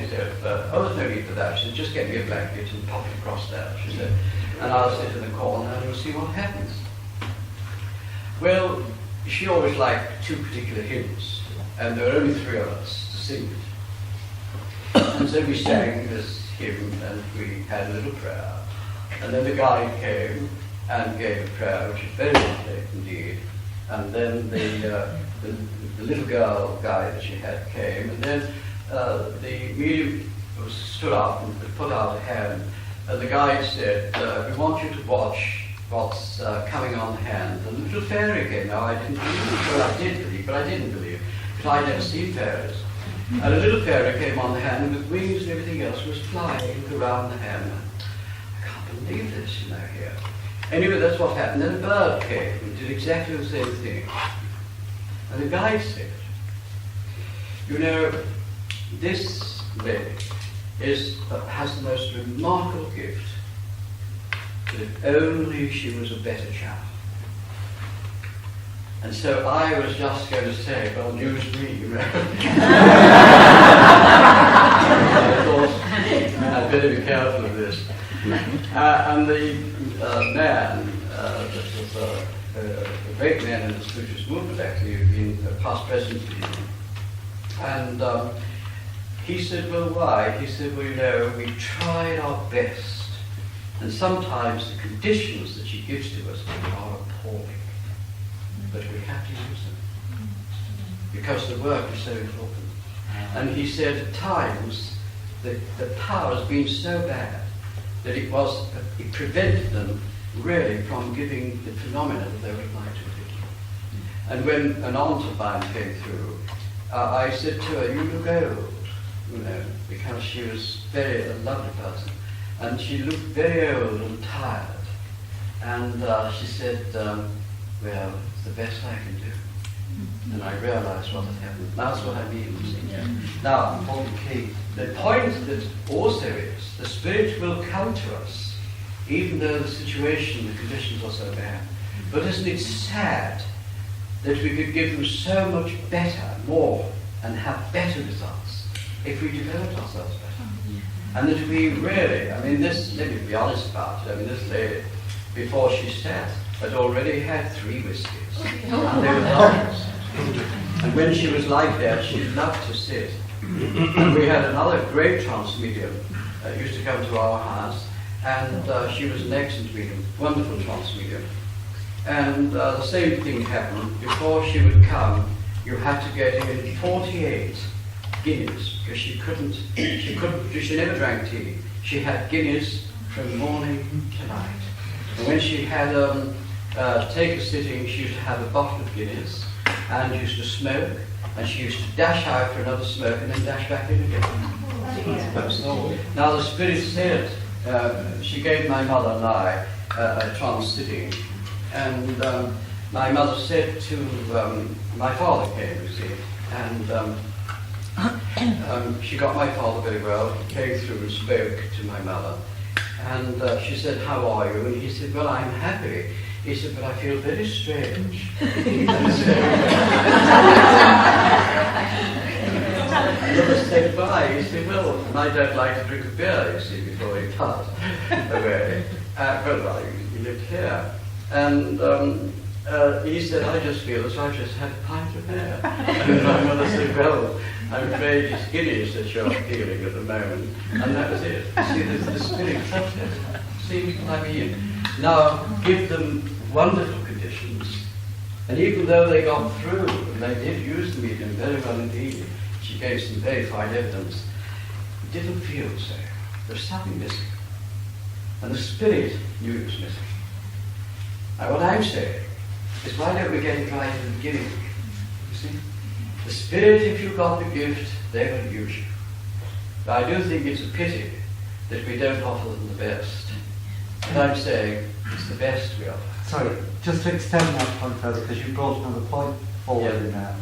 said, oh, there's no need for that. She said, just get me a blanket and pop it across there, she said. And I'll sit in the corner and we'll see what happens. Well, she always liked two particular hymns, and there were only three of us to sing it. And so we sang this hymn and we had a little prayer. And then the guide came and gave a prayer, which was very lovely indeed. And then the little girl guy that she had came, and then the medium stood up and put out a hand, and the guide said, we want you to watch what's coming on hand. And the little fairy came. Now I didn't believe, well I did believe, but I didn't believe, because I'd never seen fairies. And a little fairy came on the hand, and with wings and everything else was flying around the hand. I can't believe this, you know, here. Anyway, that's what happened. Then a bird came and did exactly the same thing. And the guy said, you know, this lady has the most remarkable gift, that if only she was a better child. And so I was just going to say, well, news me, you know. I thought, I'd better be careful of this. And the man, that was a great man in the spiritualist movement, actually, in past present. And he said, well, why? He said, well, you know, we tried our best. And sometimes the conditions that she gives to us are appalling. But we have to use them. Because the work is so important. And he said, at times, the power has been so bad that it prevented them really from giving the phenomena that they would like to do. And when an aunt of mine came through, I said to her, you look old, you know, because she was a lovely person. And she looked very old and tired. And she said, well, it's the best I can do. And I realized what had happened. That's what I mean. Yeah. Now, important key. The point that also is, the Spirit will come to us, even though the situation, the conditions are so bad. But isn't it sad that we could give them so much better, more, and have better results if we developed ourselves better? And that we really, I mean, this, let me be honest about it, I mean, this lady, before she sat, had already had 3 whiskies, and they were lovers. And when she was like that, she loved to sit. And we had another great trance medium used to come to our house, and she was an excellent medium, wonderful trance medium. And the same thing happened. Before she would come, you had to get in 48 guineas, because she never drank tea. She had guineas from morning to night. And when she had take a sitting, she used to have a bottle of Guinness and used to smoke, and she used to dash out for another smoke and then dash back in again. Now the Spirit said, she gave my mother and I a trance sitting, and my mother said to, my father came, you see, and she got my father very well. He came through and spoke to my mother, and she said, how are you? And he said, well, I'm happy. He said, but I feel very strange. He said, why? He said, well, my dad liked to drink a beer, you see, before he passed away. Well, he lived here. And he said, I just feel as I just had a pint of beer. And my mother said, well, I'm afraid it's Guinness that you're feeling at the moment. And that was it. See, the Spirit touched it. See what I mean? Now, give them wonderful conditions, And even though they got through, and they did use the medium very well indeed, she gave some very fine evidence, it didn't feel so. There's something missing. And the spirit knew it was missing. And what I'm saying is, why don't we get it right at the beginning? You see? The spirit, if you got the gift, they will use you. But I do think it's a pity that we don't offer them the best. And I'm saying it's the best we offer. Sorry, just to extend that point further, because you brought another point forward Yeah. in there.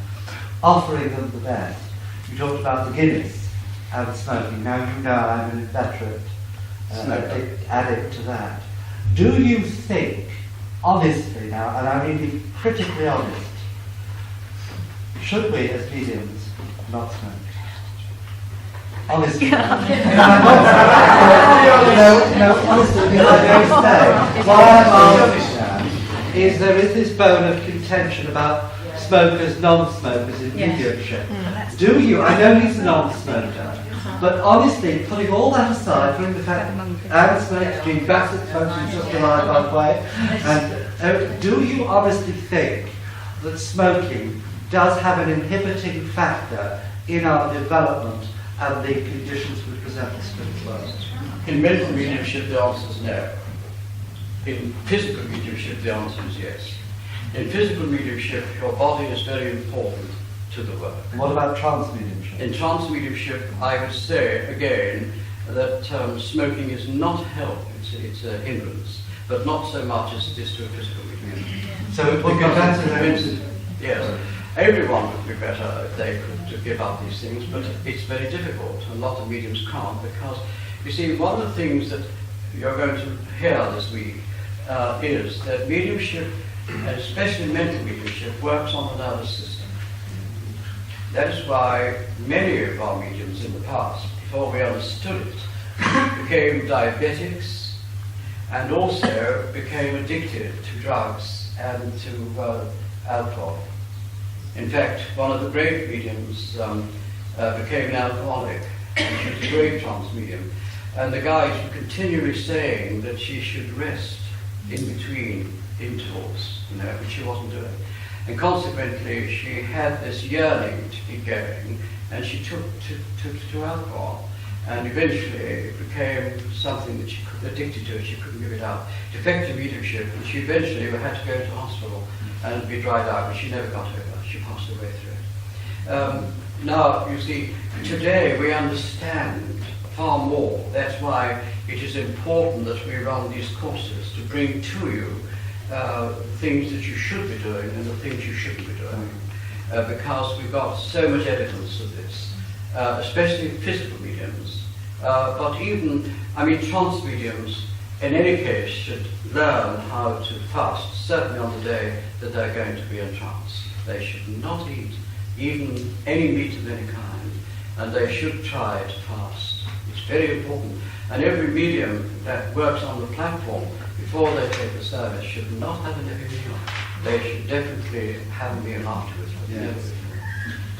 Offering them the best. You talked about the Guinness and smoking. Now you know I'm an inveterate addict to that. Do you think, honestly now, and I mean be critically honest, should we as mediums not smoke? Honestly. No, honestly, because I don't say. Why I'm asking that is there is this bone of contention about smokers, non-smokers in mediumship. Do you? I know he's a non-smoker, but honestly, putting all that aside, putting the fact that Aaron smokes, Gene Bassett smokes, who's just arrived by the way, and do you honestly think that smoking does have an inhibiting factor in our development and the conditions we present the spirit world? In mental mediumship, the answer is no. In physical mediumship, the answer is yes. In physical mediumship, your body is very important to the work. What about trance mediumship? In trance mediumship, I would say again that smoking is not help, it's a hindrance, but not so much as it is to a physical medium. So it would be better Yes, everyone would be better if they could to give up these things, but it's very difficult. A lot of mediums can't, because you see, one of the things that you're going to hear this week is that mediumship, and especially mental mediumship, works on the nervous system. That is why many of our mediums in the past, before we understood it, became diabetics and also became addicted to drugs and to alcohol. In fact, one of the great mediums became an alcoholic, and she was a great trance medium. And the guys were continually saying that she should rest in between intervals, which she wasn't doing. And consequently, she had this yearning to keep going, and she took to alcohol. And eventually, it became something that she could addicted to, and she couldn't give it up. Defective mediumship, and she eventually had to go to hospital and be dried out, but she never got over. She passed away through it. Now, you see, today we understand far more. That's why it is important that we run these courses to bring to you things that you should be doing and the things you shouldn't be doing. Because we've got so much evidence of this, especially physical mediums. But even, trance mediums, in any case, should learn how to fast, certainly on the day that they're going to be in trance. They should not eat even any meat of any kind, and they should try to fast. It's very important. And every medium that works on the platform before they take the service should not have a heavy meal. They should definitely have a meal afterwards. Yes.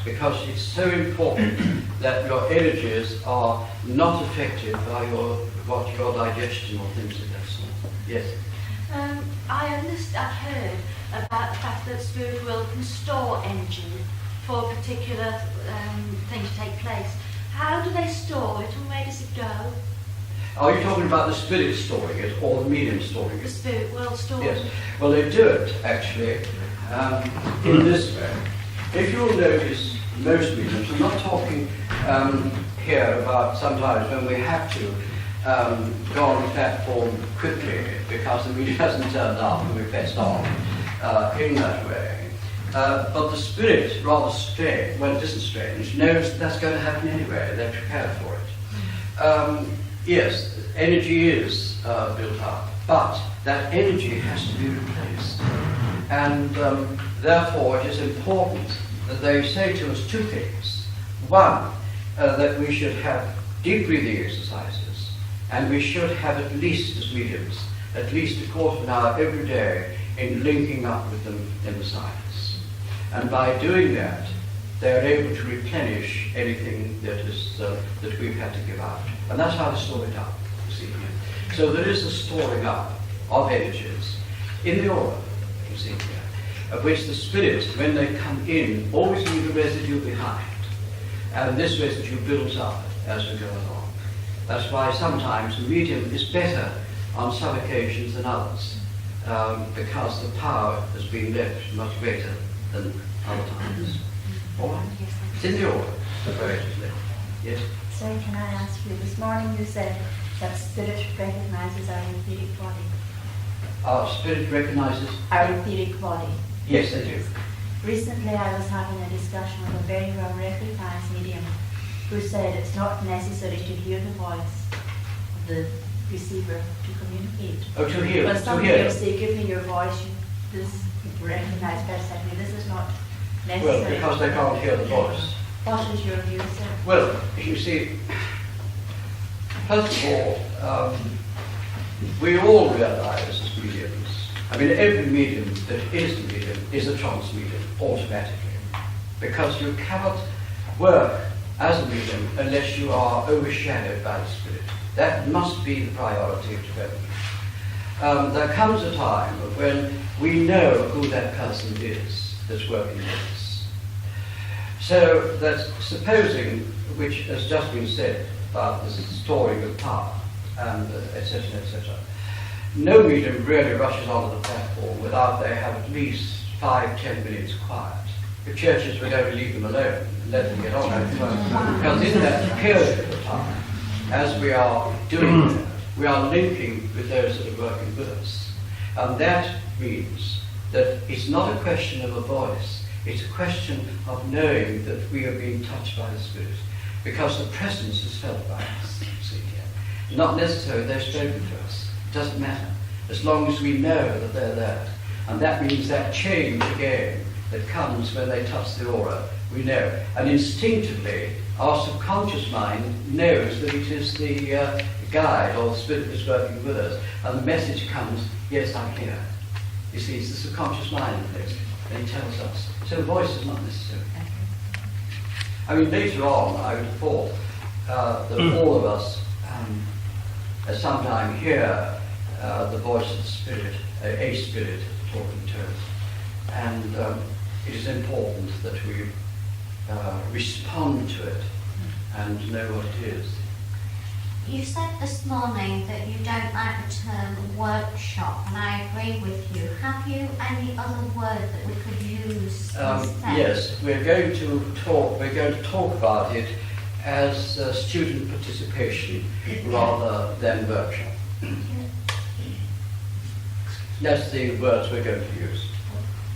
Because it's so important that your energies are not affected by your digestion or things of that sort. Yes. I've heard about the fact that spirit world can store energy for a particular thing to take place. How do they store it, and where does it go? Are you talking about the spirit storing it or the medium storing The it? spirit world storing Yes. it. Well, they do it actually in this way. If you'll notice, most mediums, I'm not talking here about sometimes when we have to go on the platform quickly because the medium hasn't turned up and we've pressed on in that way. But the spirit, rather strange, well, it isn't strange, knows that's going to happen anyway. They're prepared for it. Yes, energy is built up, but that energy has to be replaced. And therefore, it is important that they say to us two things. One, that we should have deep breathing exercises, and we should have at least, as mediums, at least a quarter of an hour every day in linking up with them in the science. And by doing that, they are able to replenish anything that is that we've had to give out. And that's how they store it up, you see. So there is a storing up of energies in the aura, you see here. of which the spirits, when they come in, always leave a residue behind. And this residue builds up as we go along. That's why sometimes the medium is better on some occasions than others, because the power has been left much greater than other times. All right? It's in the order. Yes? Sorry, can I ask you, this morning you said that spirit recognizes our etheric body. Our spirit recognizes? Our etheric body. Yes, they do. Recently I was having a discussion with a very well-recognized medium who said it's not necessary to hear the voice of the receiver to communicate. Oh, to hear. But To some hear. mediums say, give me your voice, this recognize perfectly. This is not necessary. Well, because they can't hear the voice. What is your view, sir? Well, you see, first of all, we all realize as mediums, I mean, every medium that is a medium is a trance medium automatically, because you cannot work as a medium unless you are overshadowed by the spirit. That must be the priority of development. There comes a time when we know who that person is that's working with us. So that supposing, which has just been said about this story of power, and etc., etc., no medium really rushes onto the platform without they have at least 5-10 minutes quiet. The churches were going to leave them alone and let them get on. Because in that period of time, as we are doing that, we are linking with those that are working with us. And that means that it's not a question of a voice, it's a question of knowing that we are being touched by the Spirit. Because the presence is felt by us, see here. Not necessarily they're spoken to us. It doesn't matter, as long as we know that they're there. And that means that change again that comes when they touch the aura, we know. And instinctively, our subconscious mind knows that it is the guide or the spirit that's working with us. And the message comes, yes, I'm here. You see, it's the subconscious mind that knows it, and it tells us. So the voice is not necessary. I mean, later on, I would have thought that all of us at some time hear the voice of the spirit, a spirit talking to us. And it is important that we respond to it and know what it is. You said this morning that you don't like the term workshop, and I agree with you. Have you any other word that we could use instead? Yes, we're going to talk about it as student participation rather than workshop. That's the words we're going to use.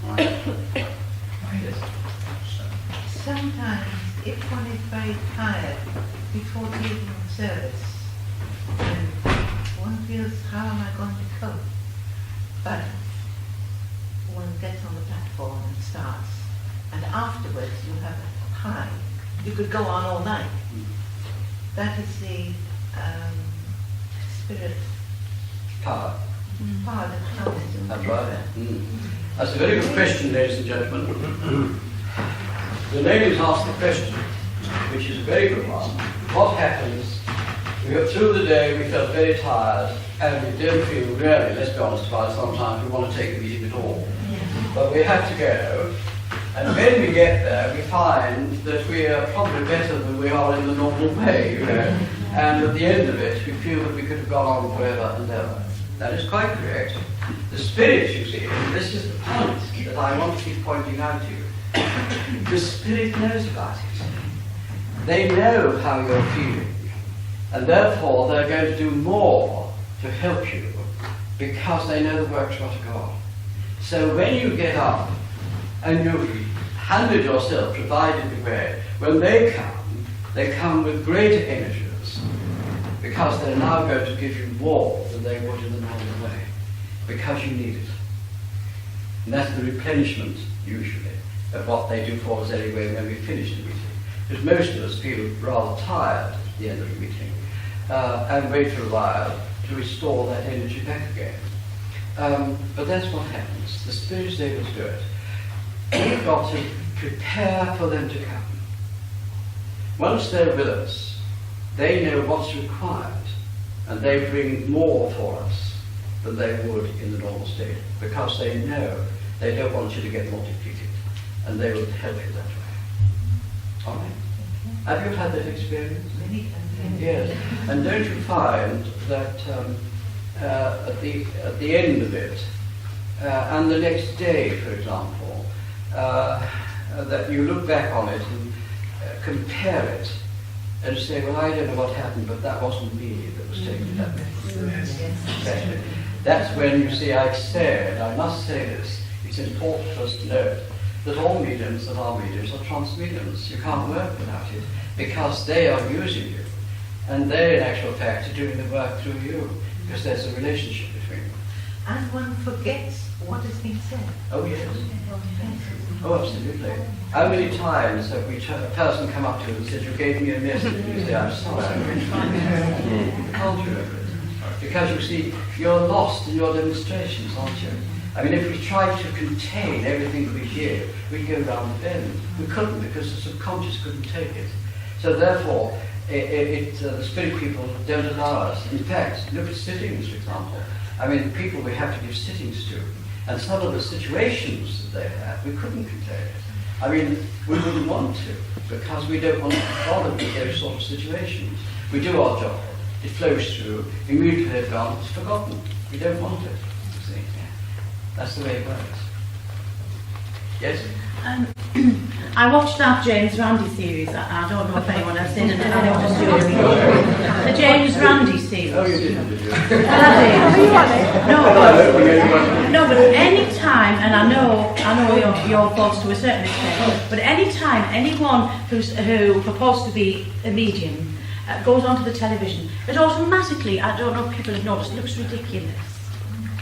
Right. Yes. Sometimes, if one is very tired before leaving service, and one feels, how am I going to cope? But one gets on the platform and starts, and afterwards you have a high. You could go on all night. That is the spirit Power. power that comes into That's right. That's a very good question, ladies and gentlemen. The ladies asked the question, which is a very good one. What happens? We got through the day, we felt very tired, and we don't feel really, let's be honest about it, sometimes we want to take a meeting at all. But we have to go, and when we get there, we find that we are probably better than we are in the normal way, you know. And at the end of it, we feel that we could have gone on forever and ever. That is quite correct. The spirit, you see, and this is the point that I want to keep pointing out to you. The spirit knows about it. They know how you're feeling. And therefore, they're going to do more to help you because they know the work's got to go on. So when you get up and you've handed yourself, provided the way, when they come with greater energies because they're now going to give you more than they would in the normal way because you need it. And that's the replenishment, usually, of what they do for us anyway when we finish the meeting. Because most of us feel rather tired at the end of the meeting and wait for a while to restore that energy back again. But that's what happens. The Spirit is able to do it. We've got to prepare for them to come. Once they're with us, they know what's required, and they bring more for us than they would in the normal state, because they know They don't want you to get more defeated, and they will help you that way. All right? Have you had that experience? Many and Yes. And don't you find that at the end of it, and the next day, for example, that you look back on it and compare it and say, well, I don't know what happened, but that wasn't me that was taking that message. That's when you see, I said, I must say this, it's important for us to note that all mediums that are mediums are trans-mediums. You can't work without it because they are using you. And they, in actual fact, are doing the work through you because there's a relationship between them. And one forgets what has been said. Oh, yes. Oh, absolutely. How many times have we a person come up to you and said, you gave me a message, and you say, I'm sorry, I can't remember it. Because you see, you're lost in your demonstrations, aren't you? I mean, if we tried to contain everything we hear, we'd go round the bend. We couldn't because the subconscious couldn't take it. So therefore, the spirit people don't allow us. In fact, look at sittings, for example. I mean, people we have to give sittings to. And some of the situations that they have, we couldn't contain it. I mean, we wouldn't want to, because we don't want to bother with those sort of situations. We do our job, it flows through, immediately they've gone, it's forgotten. We don't want it, you see. That's the way it works. Yes? I watched that James Randi series. I don't know if anyone has seen it. The James Randi series. Oh, you didn't, did you? No, but any time, and I know your thoughts to a certain extent, but any time anyone who purports to be a medium goes onto the television, it automatically, I don't know if people have noticed, looks ridiculous.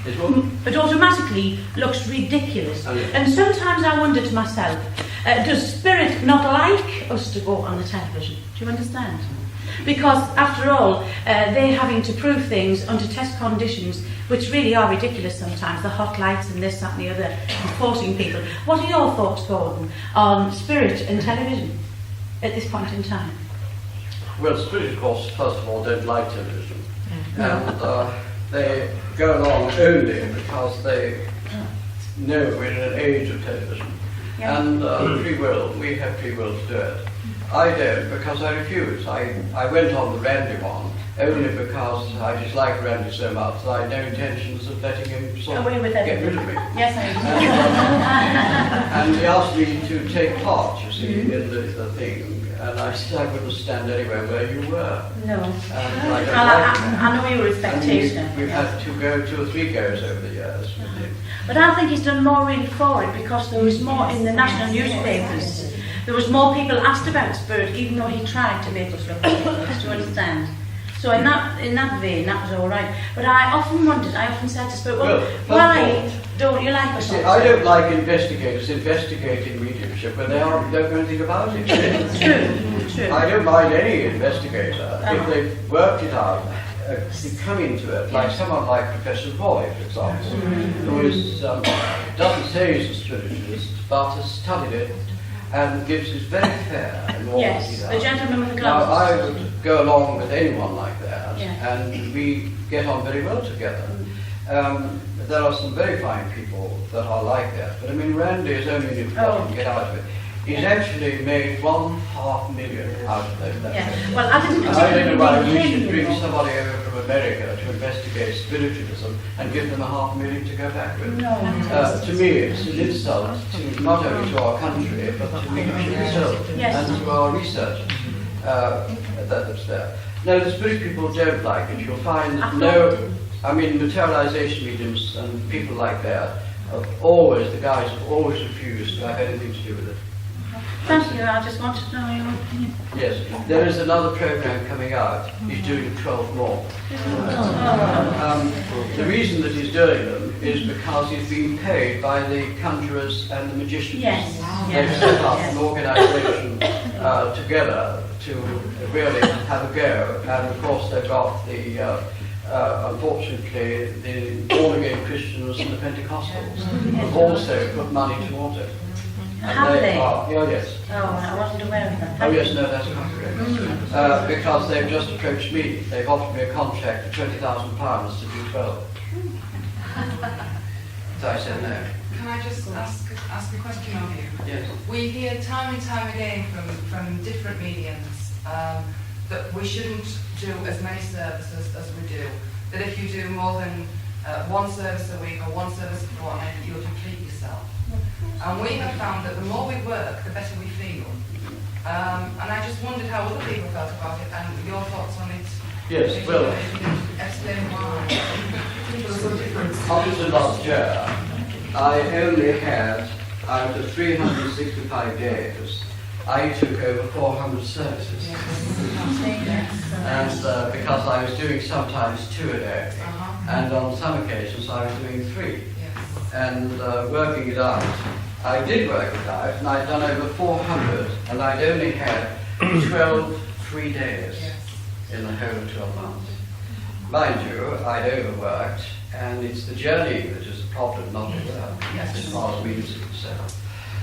It automatically looks ridiculous. Oh, yeah. And sometimes I wonder to myself, does spirit not like us to go on the television? Do you understand? Because after all, they're having to prove things under test conditions which really are ridiculous sometimes, the hot lights and this, that and the other, and forcing people. What are your thoughts, Gordon, on spirit and television at this point in time? Well, spirit, of course, first of all, don't like television. No. And they go along only because they know we're in an age of television. Yeah. And free will, we have free will to do it. I don't, because I refuse. I went on the Randy one only because I dislike Randy so much that I had no intentions of letting him sort of Away with get everything. rid of me. Yes, I do. And he asked me to take part, you see, in the thing. And I said I wouldn't stand anywhere where you were. No. I know you were a spectator. We've had to go 2 or 3 goes over the years with him. But I think he's done more really for it because there was more in the national newspapers. There was more people asked about spirit, even though he tried to make us look ridiculous, do you understand? So in that vein, that was all right. But I often wondered, I often said to spirit, well why don't you like us? See, I don't like investigators investigating mediumship when they don't know anything about it. True. I don't mind any investigator if they've worked it out, come into it, like someone like Professor Roy, for example, who is, doesn't say he's a spiritualist, but has studied it and gives us very fair in all that he Yes, does. the gentleman with the Now, glasses. I would go along with anyone like that, Yeah. and we get on very well together. There are some very fine people that are like that, but I mean, Randy is only an important get out of it. He's actually made $500,000 out of those. Yeah. Well, I didn't I don't know why we particularly should bring mean him. somebody over from America to investigate spiritualism and give them $500,000 to go back with. No. To me, it's an insult to not only to our country, but to mediumship itself Yes. and to our research that's there. No, the spirit people don't like it. You'll find materialization mediums and people like that the guys have always refused to have anything to do with it. Thank you, I just wanted to know your opinion. Yes, there is another program coming out. He's doing 12 more. The reason that he's doing them is because he's being paid by the conjurers and the magicians. Yes. They've set up an organisation together to really have a go. And of course they've got the, unfortunately, the born-again Christians and the Pentecostals have also put money towards it. Have they? Oh, yes. Oh, I wasn't aware of that. Oh yes, no, that's not correct. Because they've just approached me. They've offered me a contract for £20,000 to do 12. So So I said no. Can I just ask a question of you? Yes. We hear time and time again from different mediums that we shouldn't do as many services as we do. That if you do more than one service a week or one service a fortnight, you'll deplete yourself. And we have found that the more we work, the better we feel. And I just wondered how other people felt about it and your thoughts on it. Yes, If well, you could explain why. up to last year, I only had, out of 365 days, I took over 400 services. And because I was doing sometimes 2 a day, and on some occasions I was doing 3. And working it out, I did work it out, and I'd done over 400, and I'd only had 12 free days in the whole of 12 months. Mind you, I'd overworked, and it's the journey that is the problem, not the work, as far as mediumship is concerned.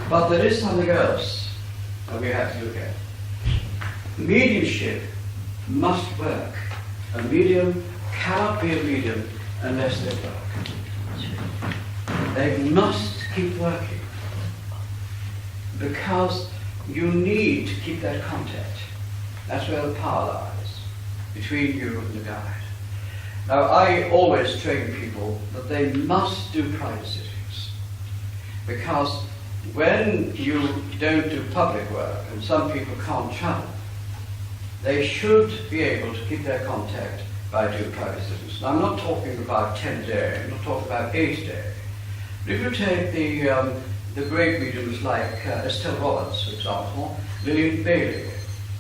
But there is something else that we have to look at. Mediumship must work. A medium cannot be a medium unless they work. They must keep working, because you need to keep that contact. That's where the power lies, between you and the guide. Now, I always train people that they must do private sittings, because when you don't do public work, and some people can't travel, they should be able to keep their contact by doing private sittings. Now, I'm not talking about 10 a day, I'm not talking about 8 a day. But if you take the great mediums like Estelle Roberts, for example, Lillian Bailey.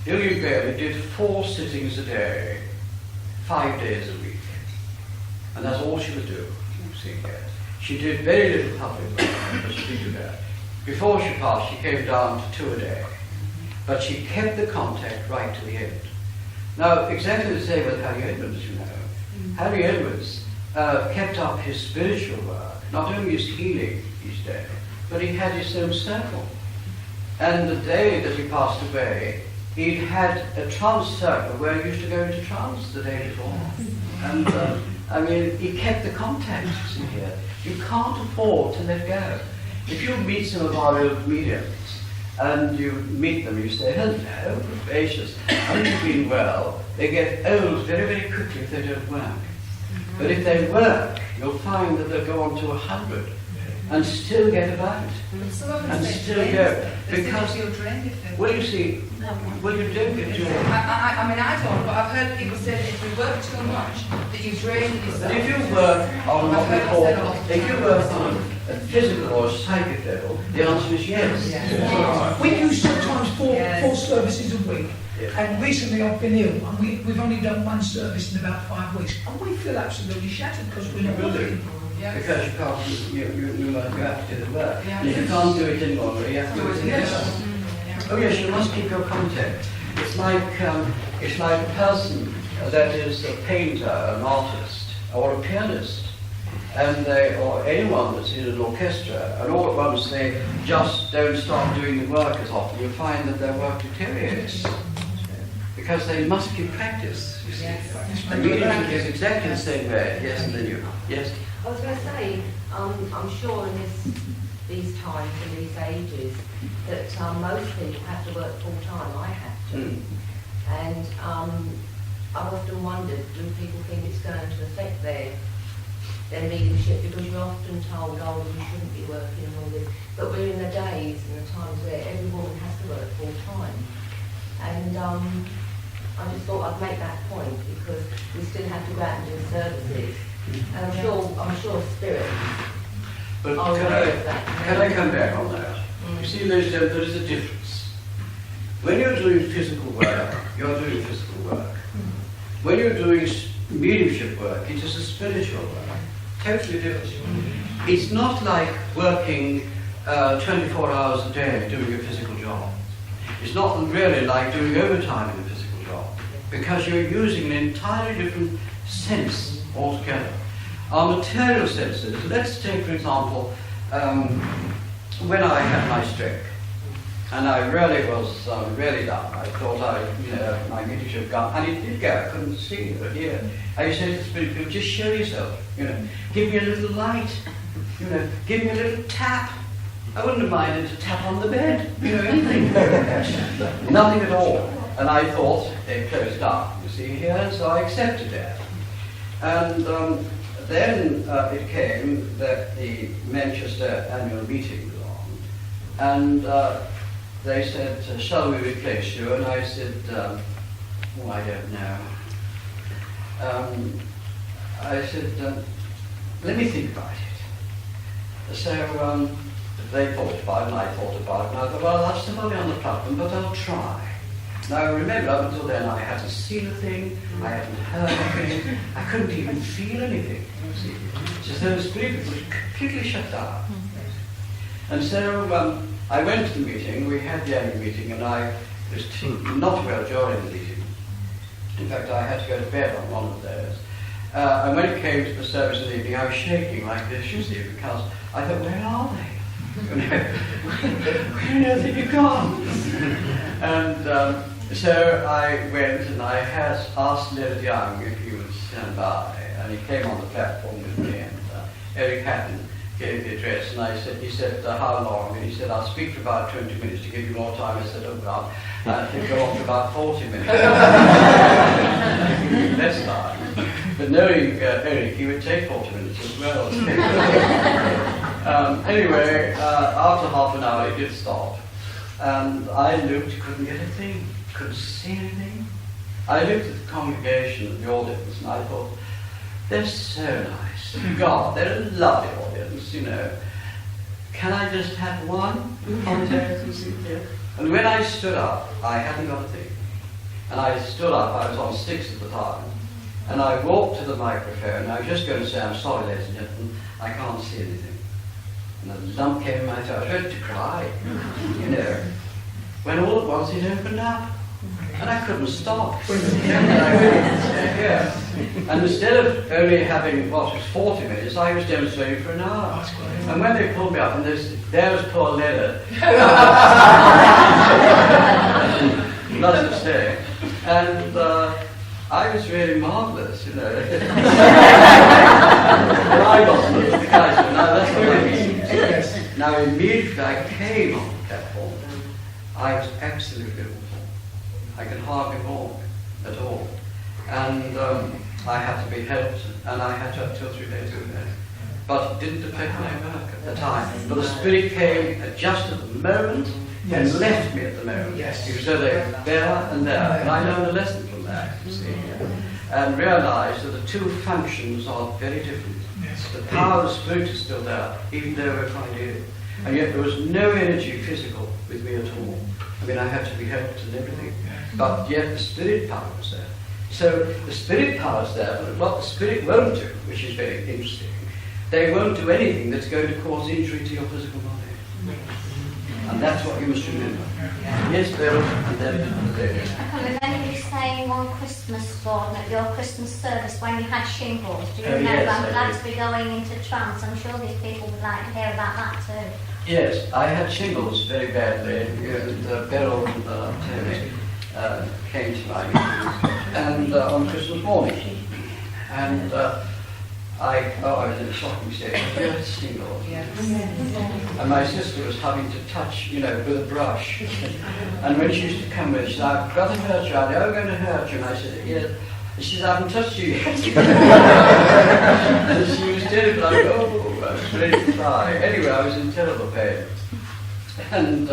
Lillian Bailey did 4 sittings a day, 5 days a week. And that's all she would do, you see here. She did very little public work, but she did do that. Before she passed, she came down to 2 a day. But she kept the contact right to the end. Now, exactly the same with Harry Edwards, you know. Harry Edwards kept up his spiritual work, not only his healing each day, but he had his own circle. And the day that he passed away, he'd had a trance circle where he used to go into trance the day before. And I mean, he kept the contact, you see here. You can't afford to let go. If you meet some of our old mediums, and you meet them, you say, hello, good gracious, haven't you been well? They get old very, very quickly if they don't work. But if they work, you'll find that they'll go on to 100 and still get about and still go. Because, well, you see, well, you don't get drained. I mean, I don't, but I've heard people say that if you work too much, that you drain yourself. If you work on what we call, if you work on a physical or psychic level, the answer is yes. We do sometimes four services a week, and recently I've been ill, and we've only done 1 service in about 5 weeks, and we feel absolutely shattered because we're not working. Because you can't, you have to do the work. And if you can't do it anymore, you have to do it again. Oh yes, you must keep your contact. It's like a person that is a painter, an artist, or a pianist, and or anyone that's in an orchestra, and all at once they just don't start doing the work as often. You find that their work deteriorates because they must keep practice. You see, the medium is exactly the same way. Yes, and then you. Yes. I was going to say, I'm sure in these times and these ages that most people have to work full time. I have to, and I've often wondered, do people think it's going to affect their mediumship? Because you're often told, oh, you shouldn't be working and all this, but we're in the days and the times where every woman has to work full time, and I just thought I'd make that point because we still have to go out and do services. And I'm sure spirit. But can I come back on that? You see, there is a difference. When you're doing physical work, you're doing physical work. When you're doing mediumship work, it is a spiritual work. Totally different. It's not like working 24 hours a day doing a physical job. It's not really like doing overtime in a physical job, because you're using an entirely different sense altogether. Our material senses, let's take for example, when I had my stroke, and I really was really down. I thought my mediumship gone, and it did go, I couldn't see or hear. I said to the spirit people, just show yourself, give me a little light, you know, give me a little tap. I wouldn't have minded a tap on the bed, you know, anything. Nothing at all. And I thought they closed up, you see here, so I accepted that. And then it came that the Manchester annual meeting was on, and they said, shall we replace you? And I said, oh, I don't know. I said, let me think about it. So they thought about it, and I thought about it, and I thought, well, I'll still be on the platform, but I'll try. Now, remember, up until then, I hadn't seen a thing, I hadn't heard anything, I couldn't even feel anything. You see, it's as though the spirit was completely shut down. And so I went to the meeting. We had the annual meeting, and I was not well during the meeting. In fact, I had to go to bed on one of those. And when it came to the service in the evening, I was shaking like this, you see, because I thought, where are they? You know, where on earth have you gone? And so I went and I had asked Leonard Young if he would stand by, and he came on the platform with me, and Eric Hatton gave the address, and he said, how long? And he said, I'll speak for about 20 minutes to give you more time. I said, oh, well, I think go on for about 40 minutes. Less time. But knowing Eric, he would take 40 minutes as well. Anyway, after half an hour, it did stop. And I looked, couldn't get a thing, couldn't see anything. I looked at the congregation, the audience, and I thought, they're so nice. God, they're a lovely audience, you know. Can I just have one contact? And when I stood up, I hadn't got a thing. And I stood up, I was on sticks at the time, and I walked to the microphone, and I was just going to say, I'm sorry, ladies and gentlemen, I can't see anything. And a lump came in my throat. I was ready to cry, you know. When all at once it opened up, and I couldn't stop. Yeah. And instead of only having what was 40 minutes, I was demonstrating for an hour. And when they pulled me up, and there was poor Leonard, not to say, and I was really marvellous, you know. But I wasn't, the guys said, no, that's what I mean. Now immediately I came on the platform, I was absolutely awful. I could hardly walk at all. And I had to be helped, and I had to have 2 or 3 days with it. But it didn't affect my work at the time. But the Spirit came just at the moment and left me at the moment. So they were there and there. And I learned a lesson from that, you see. And realized that the two functions are very different. The power of the Spirit is still there, even though we're trying to do it. And yet there was no energy physical with me at all. I mean, I had to be helped and everything. But yet the Spirit power was there. So the Spirit power is there, but what the Spirit won't do, which is very interesting, they won't do anything that's going to cause injury to your physical body. And that's what you must remember. Yes, Bill, and then I remember you saying on Christmas, Gordon, at your Christmas service when you had shingles. Do you remember? Yes, I'm glad to be going into trance. I'm sure these people would like to hear about that too. Yes, I had shingles very badly, and Beryl and Tony came to my meeting and on Christmas morning, and I was in a shocking state. I had shingles, and my sister was having to touch, you know, with a brush. And when she used to come with, she said, "I've got to hurt you. I'm going to hurt you." And I said, "Yes." And she said, "I haven't touched you yet." And she was terrible. I was ready to cry. Anyway, I was in terrible pain, and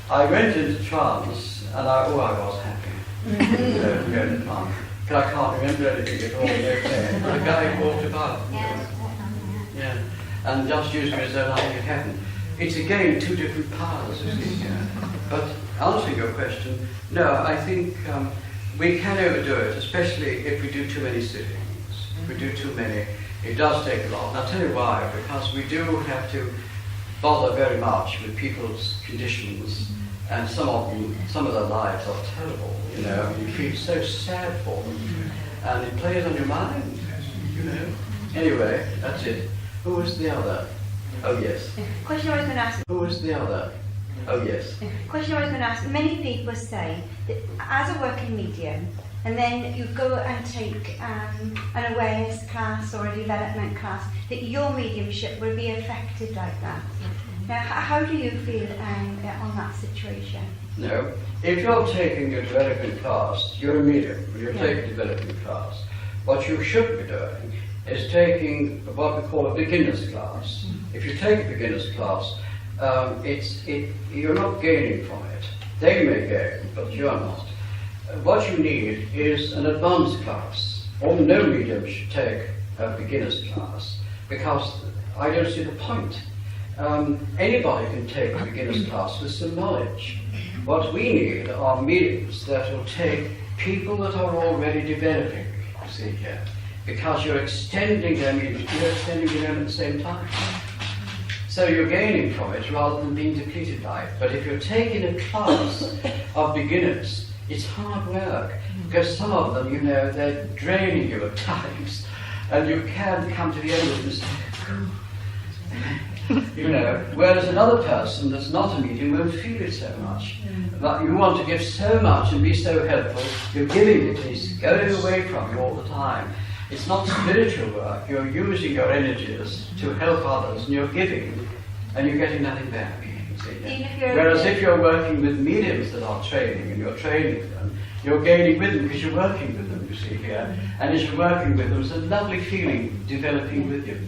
I went into trance, and I was happy. Going into trance. But I can't remember anything at all. Okay. The guy walked about. Yeah. And just used me as though nothing had happened. It's again two different powers, you see. But answering your question, no, I think we can overdo it, especially if we do too many sittings. If we do too many, it does take a lot. And I'll tell you why, because we do have to bother very much with people's conditions, and some of their lives are terrible, you know, you feel so sad for them, and it plays on your mind, you know. Anyway, that's it. Who was the other? Oh, yes. Question I was going to ask. Who was the other? Oh, yes. Question I was going to ask. Many people say that as a working medium, and then you go and take an awareness class or a development class, that your mediumship will be affected like that. Now, how do you feel on that situation? No. If you're taking a development class, you're a medium. You take a development class. What you should be doing is taking what we call a beginner's class. If you take a beginner's class, you're not gaining from it. They may gain, but you're not. What you need is an advanced class. No medium should take a beginner's class, because I don't see the point. Anybody can take a beginner's class with some knowledge. What we need are mediums that will take people that are already developing, you see here, because you're extending them at the same time. So you're gaining from it rather than being depleted by it. But if you're taking a class of beginners, it's hard work, because some of them, you know, they're draining you at times, and you can come to the end of it and say, you know, whereas another person that's not a medium won't feel it so much. But you want to give so much and be so helpful, you're giving it, it's going away from you all the time. It's not spiritual work, you're using your energies to help others, and you're giving, and you're getting nothing back. Whereas if you're working with mediums that are training, and you're training them, you're gaining with them because you're working with them, you see here. And as you're working with them, there's a lovely feeling developing with you.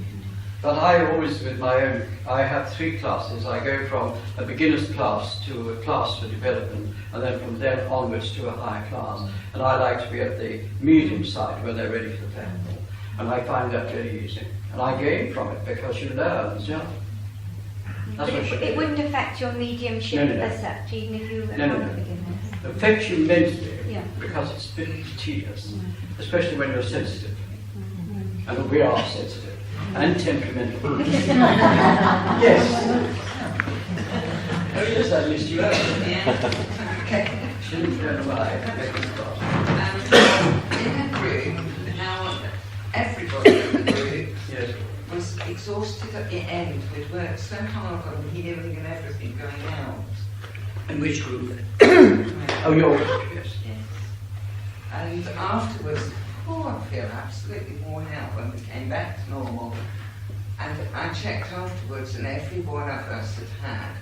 But I always, with my own, I have 3 classes. I go from a beginner's class to a class for development, and then from there onwards to a higher class. And I like to be at the medium side when they're ready for the platform. And I find that very easy. And I gain from it because you learn as well. But it wouldn't affect your mediumship as such, even if you were not a beginner. It affects you mentally, because it's a bit tedious, especially when you're sensitive. And we are sensitive. And temperamental. Yes. Oh yes, I missed you out. Okay. Shouldn't turn away. In a group, now everybody in the group was exhausted at the end with work so hard on healing and everything going out. In which group? Oh, your group, yes. And afterwards, I feel absolutely worn out when we came back to normal. And I checked afterwards, and every one of us had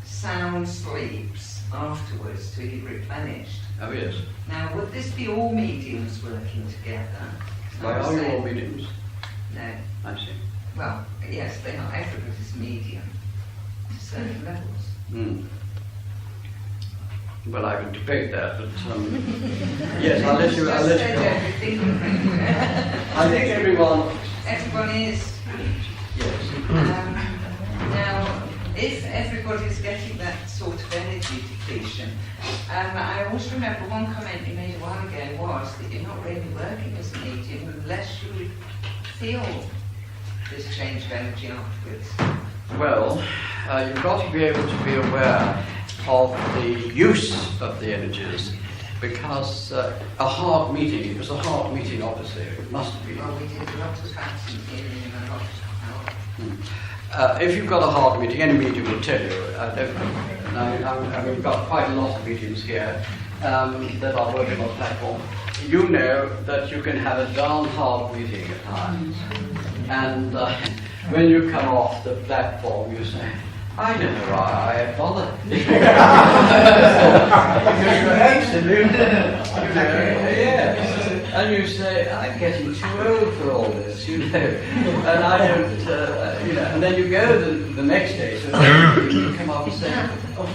sound sleeps afterwards to be replenished. Oh, yes. Now, would this be all mediums working together? Why are you all mediums? No. I see. Well, yes, they are. Everybody's medium to certain levels. Well, I would debate that, but yes, I'll let you go. I think everyone is. Yes. Now, if everybody's getting that sort of energy depletion, I always remember one comment you made a while ago was that you're not really working as a medium unless you feel this change of energy afterwards. Well, you've got to be able to be aware of the use of the energies, because a hard meeting, it was a hard meeting obviously, it must have been. Well, we did a lot of facts and healing and a lot of if you've got a hard meeting, any medium will tell you, I mean, we've got quite a lot of mediums here that are working on the platform. You know that you can have a darn hard meeting at times, and when you come off the platform you say, I don't know why I bother. Absolutely. Yes. And you say, I'm getting too old for all this, you know. And I don't, you know. And then you go the next day, so you come up and say, oh,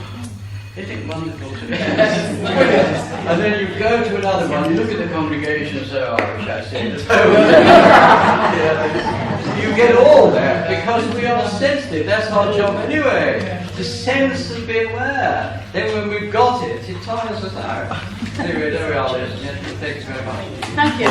isn't it wonderful today? And then you go to another one, you look at the congregation and say, oh, I wish I'd seen it. You get all that because we are sensitive. That's our job anyway, to sense and be aware. Then when we've got it, it tires us out. Anyway, there we are, ladies and gentlemen. Thanks very much. Thank you.